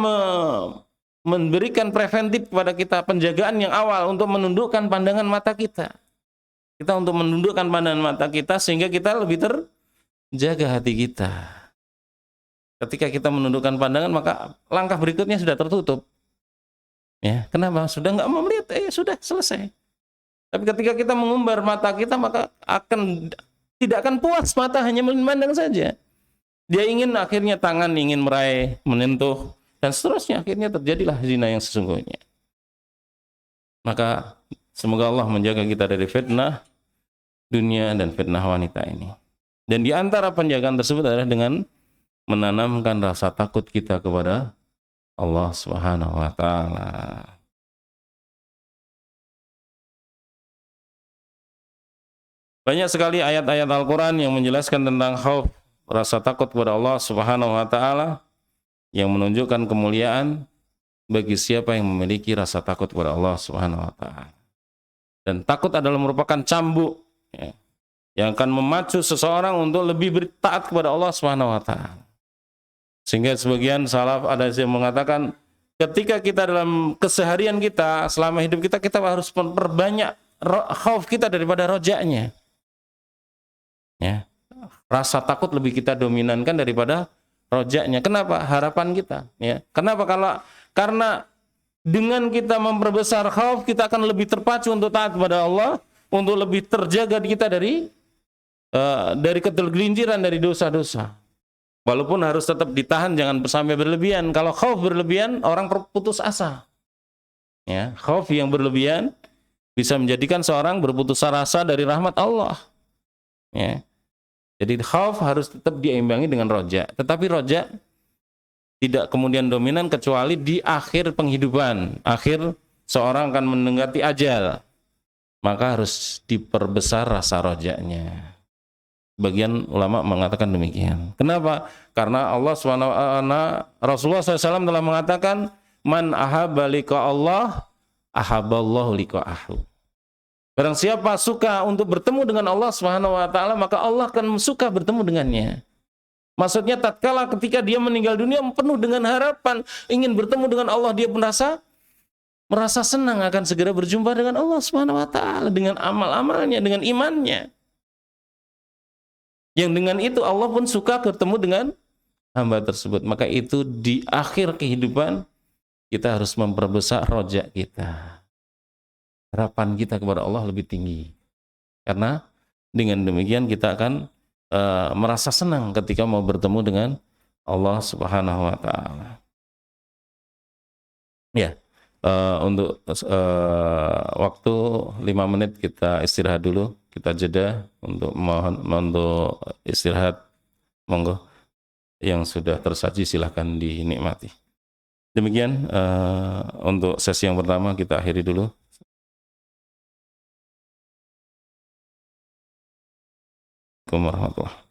A: memberikan preventif kepada kita, penjagaan yang awal untuk menundukkan pandangan mata kita. Kita untuk menundukkan pandangan mata kita sehingga kita lebih terjaga hati kita. Ketika kita menundukkan pandangan, maka langkah berikutnya sudah tertutup. Ya, kenapa? Sudah nggak mau melihat, sudah selesai. Tapi ketika kita mengumbar mata kita, maka tidak akan puas mata hanya memandang saja. Dia ingin akhirnya tangan ingin meraih, menyentuh, dan seterusnya. Akhirnya terjadilah zina yang sesungguhnya. Maka semoga Allah menjaga kita dari fitnah dunia dan fitnah wanita ini. Dan di antara penjagaan tersebut adalah dengan menanamkan rasa takut kita kepada Allah Subhanahu wa taala. Banyak sekali ayat-ayat Al-Qur'an yang menjelaskan tentang khauf, rasa takut kepada Allah Subhanahu wa taala, yang menunjukkan kemuliaan bagi siapa yang memiliki rasa takut kepada Allah Subhanahu wa taala. Dan takut adalah merupakan cambuk, ya, yang akan memacu seseorang untuk lebih taat kepada Allah Subhanahu wa taala. Sehingga sebagian salaf ada yang mengatakan, ketika kita dalam keseharian kita, selama hidup kita, kita harus memperbanyak khauf kita daripada rojaknya. Ya. Rasa takut lebih kita dominankan daripada rojaknya. Kenapa? Harapan kita. Ya. Kenapa? Karena dengan kita memperbesar khauf, kita akan lebih terpacu untuk taat kepada Allah, untuk lebih terjaga kita dari ketergelinciran dari dosa-dosa. Walaupun harus tetap ditahan, jangan sampai berlebihan. Kalau khauf berlebihan, orang putus asa. Ya, khauf yang berlebihan bisa menjadikan seorang berputus asa dari rahmat Allah. Ya. Jadi khauf harus tetap diimbangi dengan roja. Tetapi roja tidak kemudian dominan kecuali di akhir penghidupan. Akhir seorang akan mendekati ajal. Maka harus diperbesar rasa rojanya. Bagian ulama mengatakan demikian. Kenapa? Karena Allah SWT, Rasulullah SAW telah mengatakan, man ahabba liqa Allah, ahabballahu liqa'ahu. Barang siapa suka untuk bertemu dengan Allah SWT, maka Allah akan suka bertemu dengannya. Maksudnya tatkala ketika dia meninggal dunia penuh dengan harapan, ingin bertemu dengan Allah, dia merasa senang akan segera berjumpa dengan Allah SWT, dengan amal-amalnya, dengan imannya. Yang dengan itu Allah pun suka bertemu dengan hamba tersebut. Maka itu di akhir kehidupan kita harus memperbesar rojak kita. Harapan kita kepada Allah lebih tinggi. Karena dengan demikian kita akan merasa senang ketika mau bertemu dengan Allah Subhanahu wa taala. Ya. Untuk waktu 5 menit kita istirahat dulu, kita jeda untuk untuk istirahat. Monggo, yang sudah tersaji silahkan dinikmati. Demikian untuk sesi yang pertama kita akhiri dulu. Assalamualaikum warahmatullahi wabarakatuh.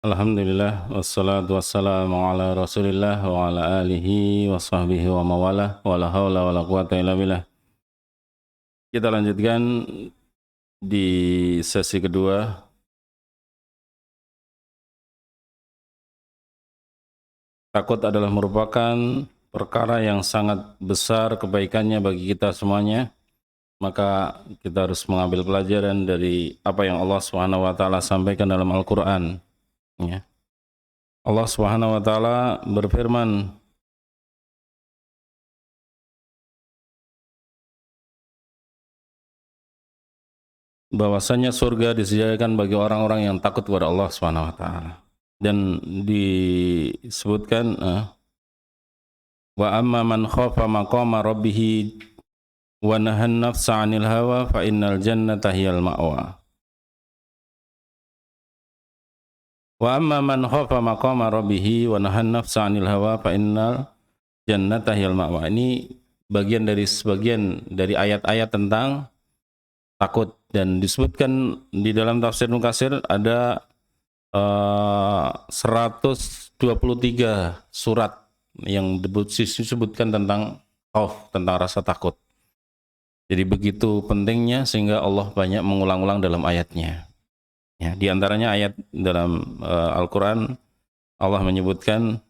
A: Alhamdulillah wassalatu wassalamu ala Rasulillah wa ala alihi wa sahbihi wa mawalah wa la haula wa la quwata illa billah. Kita lanjutkan di sesi kedua. Takut adalah merupakan perkara yang sangat besar kebaikannya bagi kita semuanya. Maka kita harus mengambil pelajaran dari apa yang Allah Subhanahu wa taala sampaikan dalam Al-Qur'an, ya. Allah Subhanahu wa taala berfirman, bahwasanya surga disediakan bagi orang-orang yang takut kepada Allah Subhanahu wa taala. Dan disebutkan wa amma man khafa maqama rabbih wa nahan nafsa 'anil hawa fa innal jannata hiyal ma'wa. Wa amma man khafa maqama rabbih wa nahan nafsa 'anil hawa fa innal jannata hiyal ma'wa. Ini sebagian dari ayat-ayat tentang takut, dan disebutkan di dalam tafsir Ibnu Katsir ada 123 surat yang disebutkan tentang khauf, tentang rasa takut. Jadi begitu pentingnya sehingga Allah banyak mengulang-ulang dalam ayatnya. Ya, di antaranya ayat dalam Al-Quran, Allah menyebutkan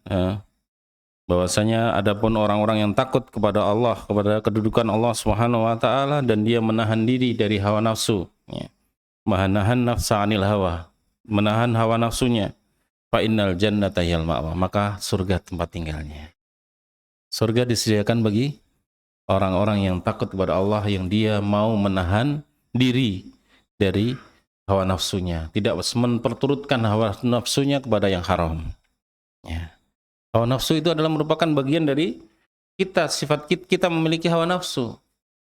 A: bahwasanya adapun orang-orang yang takut kepada Allah, kepada kedudukan Allah Subhanahu wa taala, dan dia menahan diri dari hawa nafsu, ya. Menahan nafsa 'anil hawa, menahan hawa nafsunya, fa innal jannata hiyal ma'wa, maka surga tempat tinggalnya. Surga disediakan bagi orang-orang yang takut kepada Allah, yang dia mau menahan diri dari hawa nafsunya, tidak memperturutkan hawa nafsunya kepada yang haram, ya. Hawa nafsu itu adalah merupakan bagian dari kita, sifat kita memiliki hawa nafsu.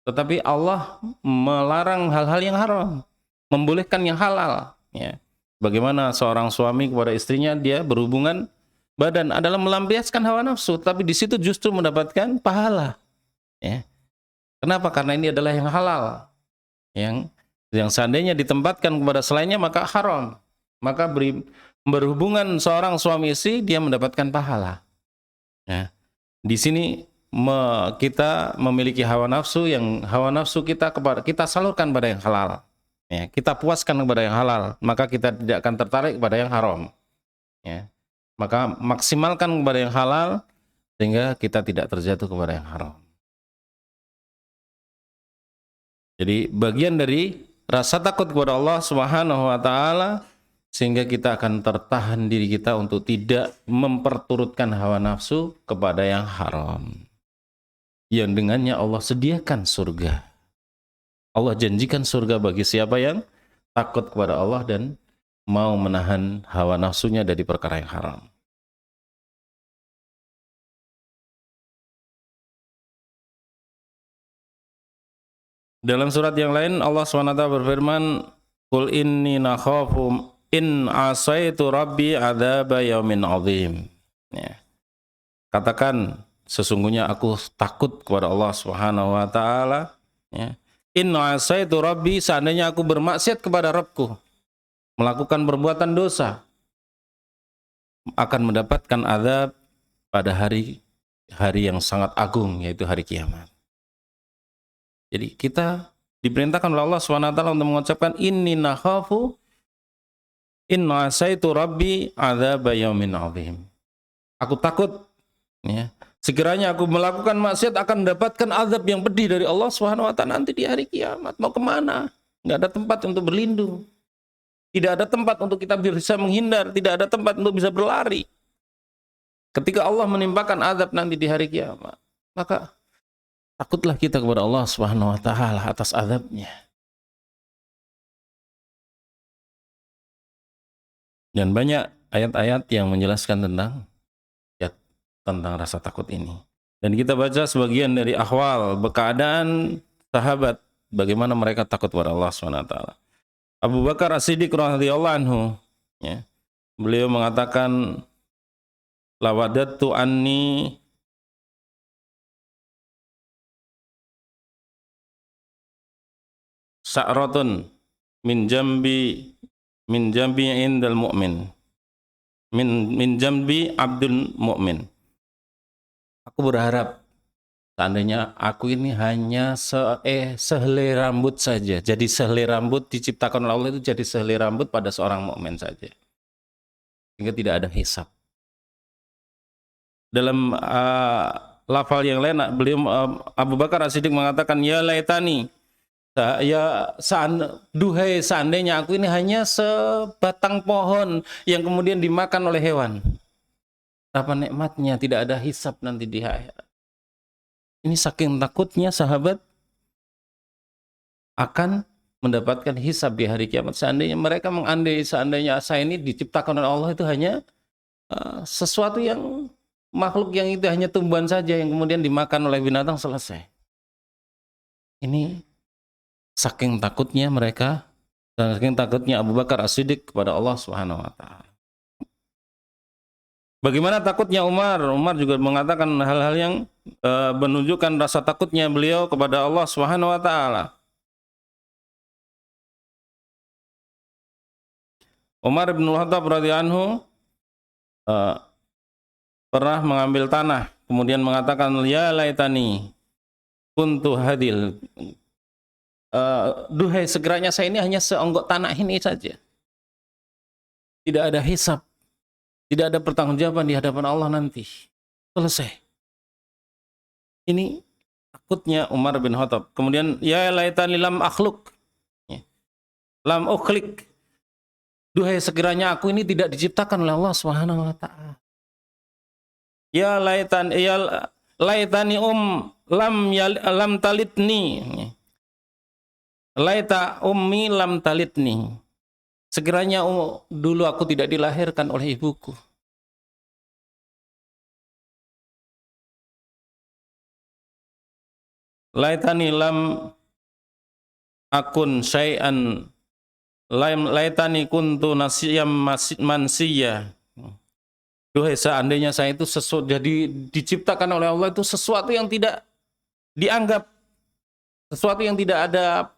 A: Tetapi Allah melarang hal-hal yang haram, membolehkan yang halal, ya. Bagaimana seorang suami kepada istrinya, dia berhubungan badan adalah melampiaskan hawa nafsu, tapi di situ justru mendapatkan pahala, ya. Kenapa? Karena ini adalah yang halal, yang seandainya ditempatkan kepada selainnya maka haram. Maka berhubungan seorang suami istri, dia mendapatkan pahala. Ya. Di sini kita memiliki hawa nafsu, yang hawa nafsu kita salurkan pada yang halal. Ya, kita puaskan kepada yang halal, maka kita tidak akan tertarik kepada yang haram. Ya. Maka maksimalkan kepada yang halal sehingga kita tidak terjatuh kepada yang haram. Jadi bagian dari rasa takut kepada Allah Subhanahu wa taala, sehingga kita akan tertahan diri kita untuk tidak memperturutkan hawa nafsu kepada yang haram, yang dengannya Allah sediakan surga. Allah janjikan surga bagi siapa yang takut kepada Allah dan mau menahan hawa nafsunya dari perkara yang haram. Dalam surat yang lain Allah SWT berfirman, "Qul inni nakhafu in asaitu rabbi adzaba yaumin azim." Ya. Katakan, sesungguhnya aku takut kepada Allah Subhanahu wa taala, ya. In asaitu rabbi, seandainya aku bermaksiat kepada Rabbku, melakukan perbuatan dosa, akan mendapatkan azab pada hari yang sangat agung, yaitu hari kiamat. Jadi kita diperintahkan oleh Allah SWT untuk mengucapkan inni nakhafu in asaitu rabbi adzaba yaumin azim. Aku takut, ya, sekiranya aku melakukan maksiat akan mendapatkan azab yang pedih dari Allah Subhanahu wa taala nanti di hari kiamat. Mau kemana? Nggak ada tempat untuk berlindung. Tidak ada tempat untuk kita bisa menghindar, tidak ada tempat untuk bisa berlari. Ketika Allah menimpakan azab nanti di hari kiamat, maka takutlah kita kepada Allah Subhanahu wa taala atas azabnya. Dan banyak ayat-ayat yang menjelaskan tentang rasa takut ini. Dan kita baca sebagian dari ahwal, keadaan sahabat, bagaimana mereka takut kepada Allah SWT. Abu Bakar As-Siddiq radhiyallahu anhu, ya, beliau mengatakan, lawadattu anni sa'ratun min jambi indal mu'min. min jambi abdul mu'min. Aku berharap seandainya aku ini hanya sehelai rambut saja. Jadi sehelai rambut diciptakan oleh Allah itu jadi sehelai rambut pada seorang mukmin saja. Sehingga tidak ada hisab. Dalam lafal yang lain beliau Abu Bakar As-Siddiq mengatakan ya laitani, duhai seandainya aku ini hanya sebatang pohon yang kemudian dimakan oleh hewan. Apa nikmatnya tidak ada hisab nanti di akhirat. Ini saking takutnya sahabat akan mendapatkan hisab di hari kiamat. Seandainya mereka seandainya saya ini diciptakan oleh Allah itu hanya sesuatu yang makhluk yang itu hanya tumbuhan saja yang kemudian dimakan oleh binatang, selesai. Ini saking takutnya mereka dan saking takutnya Abu Bakar As-Siddiq kepada Allah Subhanahu wa taala. Bagaimana takutnya Umar? Umar juga mengatakan hal-hal yang menunjukkan rasa takutnya beliau kepada Allah Subhanahu wa taala. Umar bin Khattab radhiyallahu anhu pernah mengambil tanah, kemudian mengatakan ya laitani kuntu hadil. Duhai sekiranya saya ini hanya seonggok tanah ini saja. Tidak ada hisab. Tidak ada pertanggungjawaban di hadapan Allah nanti. Selesai. Ini takutnya Umar bin Khattab. Kemudian ya laitani lam akhluk. Lam ukhlik. Duhai sekiranya aku ini tidak diciptakan oleh Allah Subhanahu wa taala. Ya laitani lam talitni. Laita ummi lam talitni. Sekiranya dulu aku tidak dilahirkan oleh ibuku. Laitani lam akun syai'an laitani kuntu nasiyam mansiya. Duhai seandainya saya itu jadi diciptakan oleh Allah itu sesuatu yang tidak dianggap, sesuatu yang tidak ada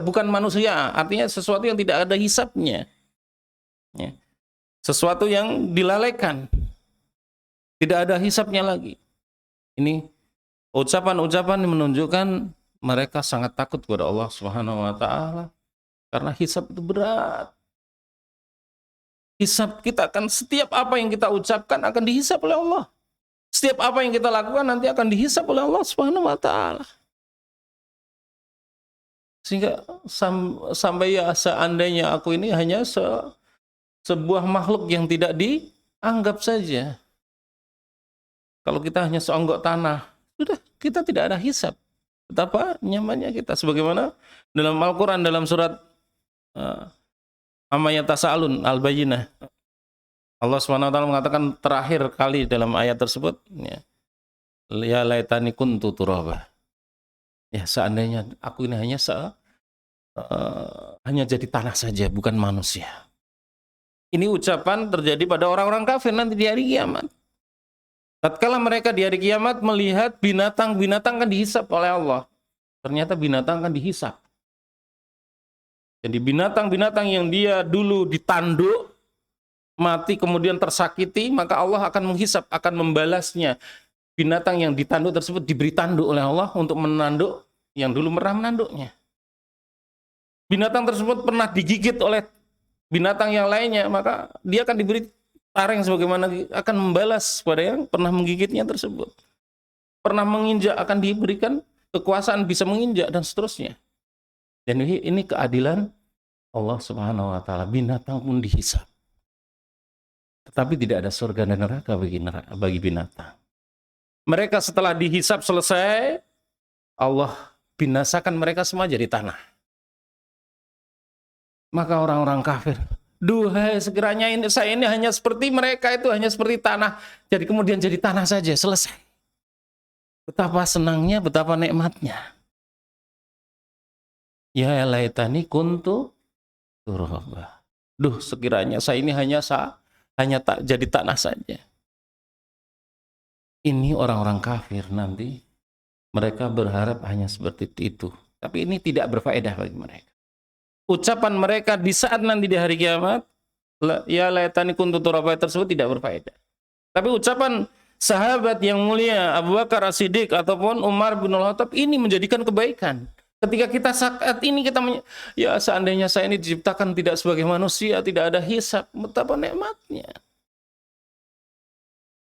A: bukan manusia, artinya sesuatu yang tidak ada hisabnya, ya. Sesuatu yang dilalaikan, tidak ada hisabnya lagi. Ini ucapan-ucapan yang menunjukkan mereka sangat takut kepada Allah Subhanahu wa taala karena hisab itu berat. Hisab kita akan setiap apa yang kita ucapkan akan dihisab oleh Allah. Setiap apa yang kita lakukan nanti akan dihisab oleh Allah Subhanahu wa taala. Sehingga sampai ya seandainya aku ini hanya sebuah makhluk yang tidak dianggap saja. Kalau kita hanya seonggok tanah, sudah kita tidak ada hisab. Betapa nyamannya kita. Sebagaimana dalam Al-Quran dalam surat Amma yatasa'alun Al-Bayyinah, Allah SWT mengatakan terakhir kali dalam ayat tersebut, ya laitani kuntu turaba. Ya seandainya aku ini hanya jadi tanah saja, bukan manusia. Ini ucapan terjadi pada orang-orang kafir nanti di hari kiamat. Tatkala mereka di hari kiamat melihat binatang kan dihisab oleh Allah. Ternyata binatang kan dihisab. Jadi binatang-binatang yang dia dulu ditanduk, mati kemudian tersakiti, maka Allah akan menghisab, akan membalasnya. Binatang yang ditanduk tersebut diberi tanduk oleh Allah untuk menanduk yang dulu pernah menanduknya. Binatang tersebut pernah digigit oleh binatang yang lainnya, maka dia akan diberi taring sebagaimana akan membalas pada yang pernah menggigitnya tersebut. Pernah menginjak akan diberikan kekuasaan bisa menginjak dan seterusnya. Dan ini keadilan Allah Subhanahu wa taala. Binatang pun dihisab. Tetapi tidak ada surga dan neraka bagi binatang. Mereka setelah dihisab selesai, Allah binasakan mereka semua jadi tanah. Maka orang-orang kafir, duhai sekiranya saya ini hanya seperti mereka itu, hanya seperti tanah. Jadi kemudian jadi tanah saja, selesai. Betapa senangnya, betapa nikmatnya. Ya laitani kuntu turaba. Duh, sekiranya saya ini hanya tak jadi tanah saja. Ini orang-orang kafir nanti, mereka berharap hanya seperti itu. Tapi ini tidak berfaedah bagi mereka. Ucapan mereka di saat nanti di hari kiamat Ya laitani kuntu turaba tersebut tidak berfaedah. Tapi ucapan sahabat yang mulia Abu Bakar As-Siddiq ataupun Umar bin Al-Khattab ini menjadikan kebaikan. Ketika kita saat ini ya seandainya saya ini diciptakan tidak sebagai manusia, tidak ada hisab, betapa nikmatnya.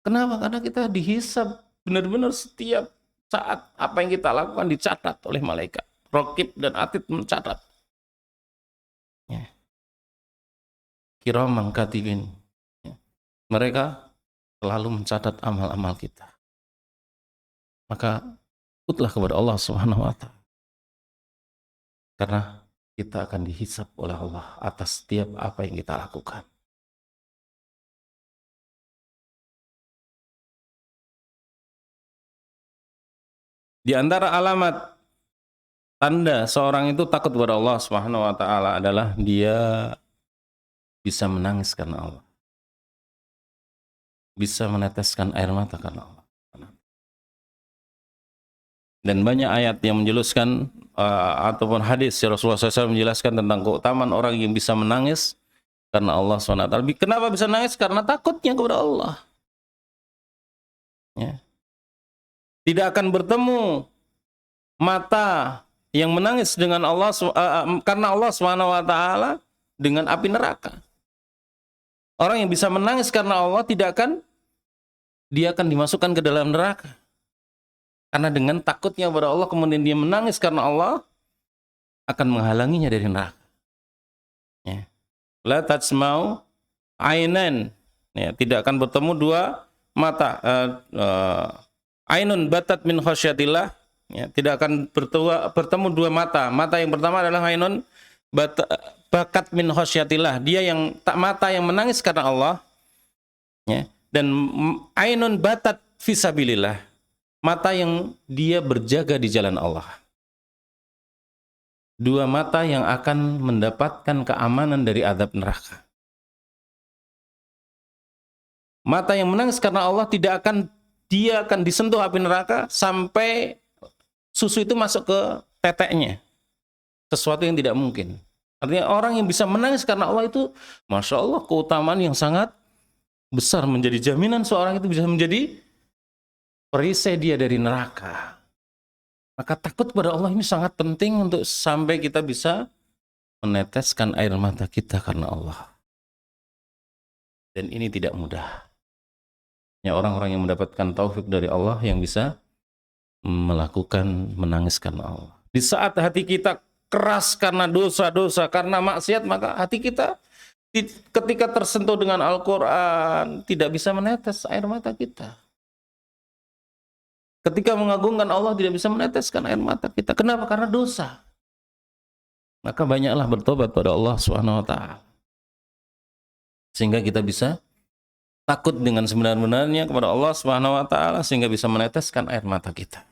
A: Kenapa? Karena kita dihisab benar-benar setiap saat apa yang kita lakukan dicatat oleh malaikat. Raqib dan Atid mencatat. Ya. Kiraman katibin. Ya. Mereka selalu mencatat amal-amal kita. Maka takutlah kepada Allah Subhanahu wa taala. Karena kita akan dihisab oleh Allah atas setiap apa yang kita lakukan. Di antara alamat tanda seorang itu takut kepada Allah Subhanahu wa taala adalah dia bisa menangis karena Allah. Bisa meneteskan air mata karena Allah. Dan banyak ayat yang menjelaskan ataupun hadis Rasulullah SAW menjelaskan tentang keutamaan orang yang bisa menangis karena Allah SWT. Kenapa bisa nangis? Karena takutnya kepada Allah. Ya. Tidak akan bertemu mata yang menangis dengan Allah karena Allah SWT dengan api neraka. Orang yang bisa menangis karena Allah dia akan dimasukkan ke dalam neraka. Karena dengan takutnya kepada Allah kemudian dia menangis karena Allah akan menghalanginya dari neraka. Ya. La tasma'u ainan. Ya, tidak akan bertemu dua mata. Ainun batat min khasyatillah. Ya, tidak akan bertemu dua mata. Mata yang pertama adalah ainun bakat min khasyatillah. Dia yang mata yang menangis karena Allah. Ya. Dan ainun batat fisabilillah. Mata yang dia berjaga di jalan Allah. Dua mata yang akan mendapatkan keamanan dari azab neraka. Mata yang menangis karena Allah dia akan disentuh api neraka sampai susu itu masuk ke teteknya. Sesuatu yang tidak mungkin. Artinya orang yang bisa menangis karena Allah itu, Masya Allah, keutamaan yang sangat besar, menjadi jaminan seorang itu bisa menjadi perisai dia dari neraka. Maka takut kepada Allah ini sangat penting untuk sampai kita bisa meneteskan air mata kita karena Allah. Dan ini tidak mudah. Ya, orang-orang yang mendapatkan taufik dari Allah yang bisa melakukan menangis karena Allah. Di saat hati kita keras karena dosa-dosa, karena maksiat, maka hati kita ketika tersentuh dengan Al-Quran tidak bisa menetes air mata kita. Ketika mengagungkan Allah tidak bisa meneteskan air mata kita. Kenapa? Karena dosa. Maka banyaklah bertobat pada Allah SWT. Sehingga kita bisa takut dengan sebenar-benarnya kepada Allah SWT sehingga bisa meneteskan air mata kita.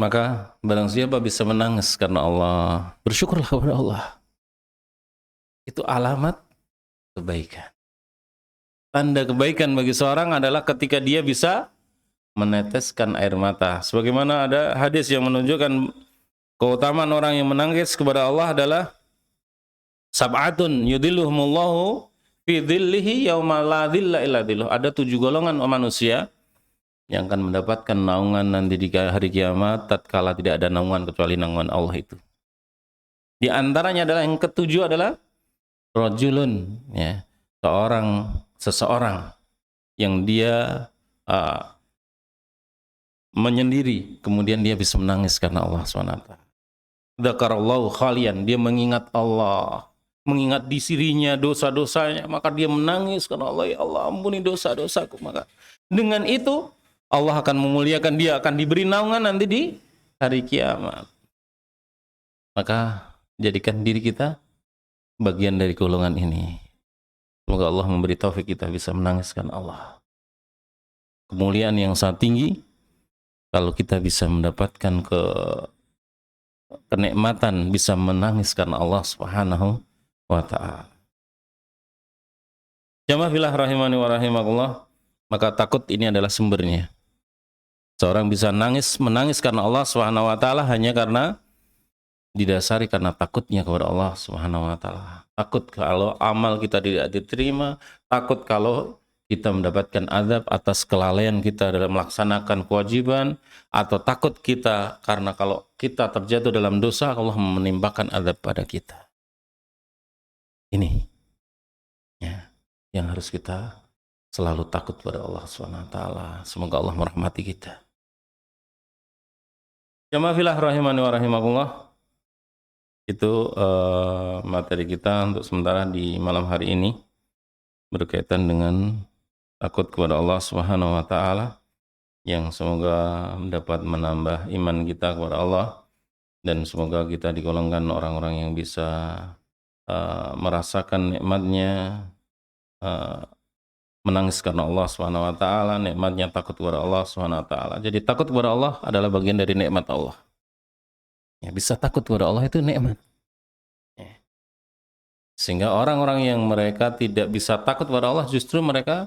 A: Maka barang siapa bisa menangis karena Allah, bersyukurlah kepada Allah. Itu alamat kebaikan. Tanda kebaikan bagi seorang adalah ketika dia bisa meneteskan air mata. Sebagaimana ada hadis yang menunjukkan keutamaan orang yang menangis kepada Allah adalah sab'atun yudhilluhumullahu fi dhillihi yauma la dhilla illa dhilluh. Ada 7 golongan manusia yang akan mendapatkan naungan nanti di hari kiamat tatkala tidak ada naungan kecuali naungan Allah itu. Di antaranya adalah yang ketujuh adalah rajulun, ya, seseorang yang dia menyendiri, kemudian dia bisa menangis karena Allah SWT. Dzakarallahu khalian, dia mengingat Allah, mengingat di dirinya dosa-dosanya, maka dia menangis karena Allah, ya Allah ampuni dosa-dosaku. Maka dengan itu Allah akan memuliakan dia, akan diberi naungan nanti di hari kiamat. Maka jadikan diri kita bagian dari golongan ini. Semoga Allah memberi taufik kita bisa menangiskan Allah. Kemuliaan yang sangat tinggi kalau kita bisa mendapatkan kenikmatan bisa menangis karena Allah Subhanahu wa ta'ala. Jamaah fillah rahimani wa rahimakumullah, maka takut ini adalah sumbernya. Seorang bisa menangis karena Allah Subhanahu wa taala hanya karena didasari karena takutnya kepada Allah Subhanahu wa taala. Takut kalau amal kita tidak diterima, takut kalau kita mendapatkan azab atas kelalaian kita dalam melaksanakan kewajiban, atau takut kita karena kalau kita terjatuh dalam dosa Allah menimpakan azab pada kita. Ini ya, yang harus kita selalu takut pada Allah Subhanahu wa taala. Semoga Allah merahmati kita. Jamaah fillah rahimani wa rahimakumullah. Itu materi kita untuk sementara di malam hari ini berkaitan dengan takut kepada Allah Subhanahu wa taala, yang semoga dapat menambah iman kita kepada Allah, dan semoga kita digolongkan orang-orang yang bisa merasakan nikmatnya menangis karena Allah Subhanahu wa taala, nikmatnya takut kepada Allah Subhanahu wa taala. Jadi takut kepada Allah adalah bagian dari nikmat Allah. Ya, bisa takut kepada Allah itu nikmat. Ya. Sehingga orang-orang yang mereka tidak bisa takut kepada Allah, justru mereka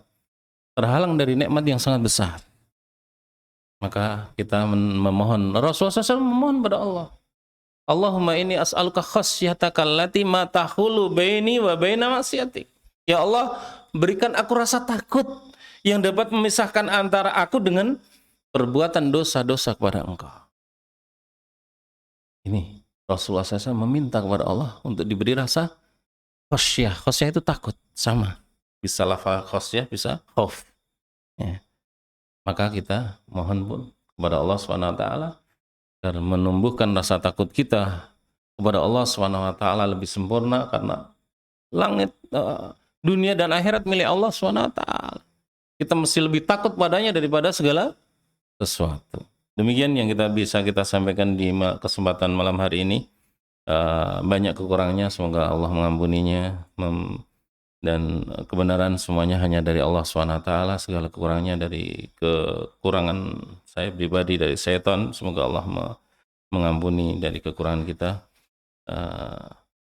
A: terhalang dari nikmat yang sangat besar. Maka kita memohon, Rasulullah SAW memohon pada Allah, Allahumma inni as'aluka khasyataka allati ma tahulu baini wa baina maksiatik. Ya Allah, berikan aku rasa takut yang dapat memisahkan antara aku dengan perbuatan dosa-dosa kepada Engkau. Ini Rasulullah SAW meminta kepada Allah untuk diberi rasa khasyah. Khasyah itu takut, sama. Bisa lafal khasyah, bisa khauf. Ya. Maka kita mohon pun kepada Allah SWT agar menumbuhkan rasa takut kita kepada Allah SWT lebih sempurna, karena langit, dunia dan akhirat milik Allah SWT. Kita mesti lebih takut padanya daripada segala sesuatu. Demikian yang bisa kita sampaikan di kesempatan malam hari ini. Banyak kekurangannya, semoga Allah mengampuninya, dan kebenaran semuanya hanya dari Allah SWT. Segala kekurangannya dari kekurangan saya pribadi, dari setan. Semoga Allah mengampuni dari kekurangan kita.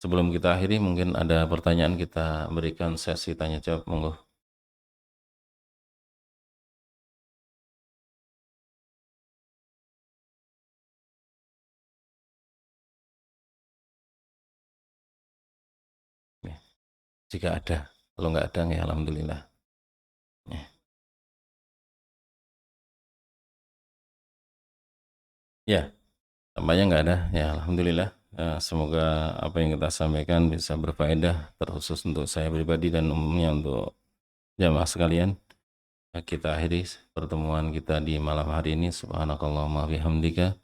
A: Sebelum kita akhiri, mungkin ada pertanyaan, kita berikan sesi tanya jawab, monggo. Ya, jika ada, kalau nggak ada ya alhamdulillah. Ya, ya, tampaknya nggak ada ya alhamdulillah. Semoga apa yang kita sampaikan bisa berfaedah, terkhusus untuk saya pribadi dan umumnya untuk jamaah sekalian. Kita akhiri pertemuan kita di malam hari ini. Subhanakallahumma bihamdika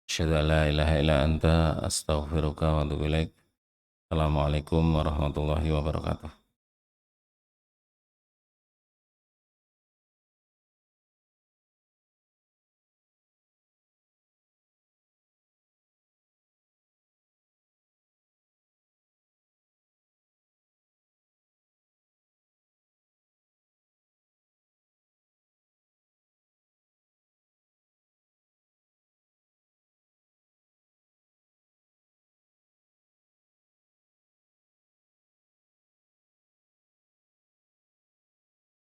A: asyhadu an la ilaha illa anta astaghfiruka wa atubu ilaik. Assalamualaikum warahmatullahi wabarakatuh.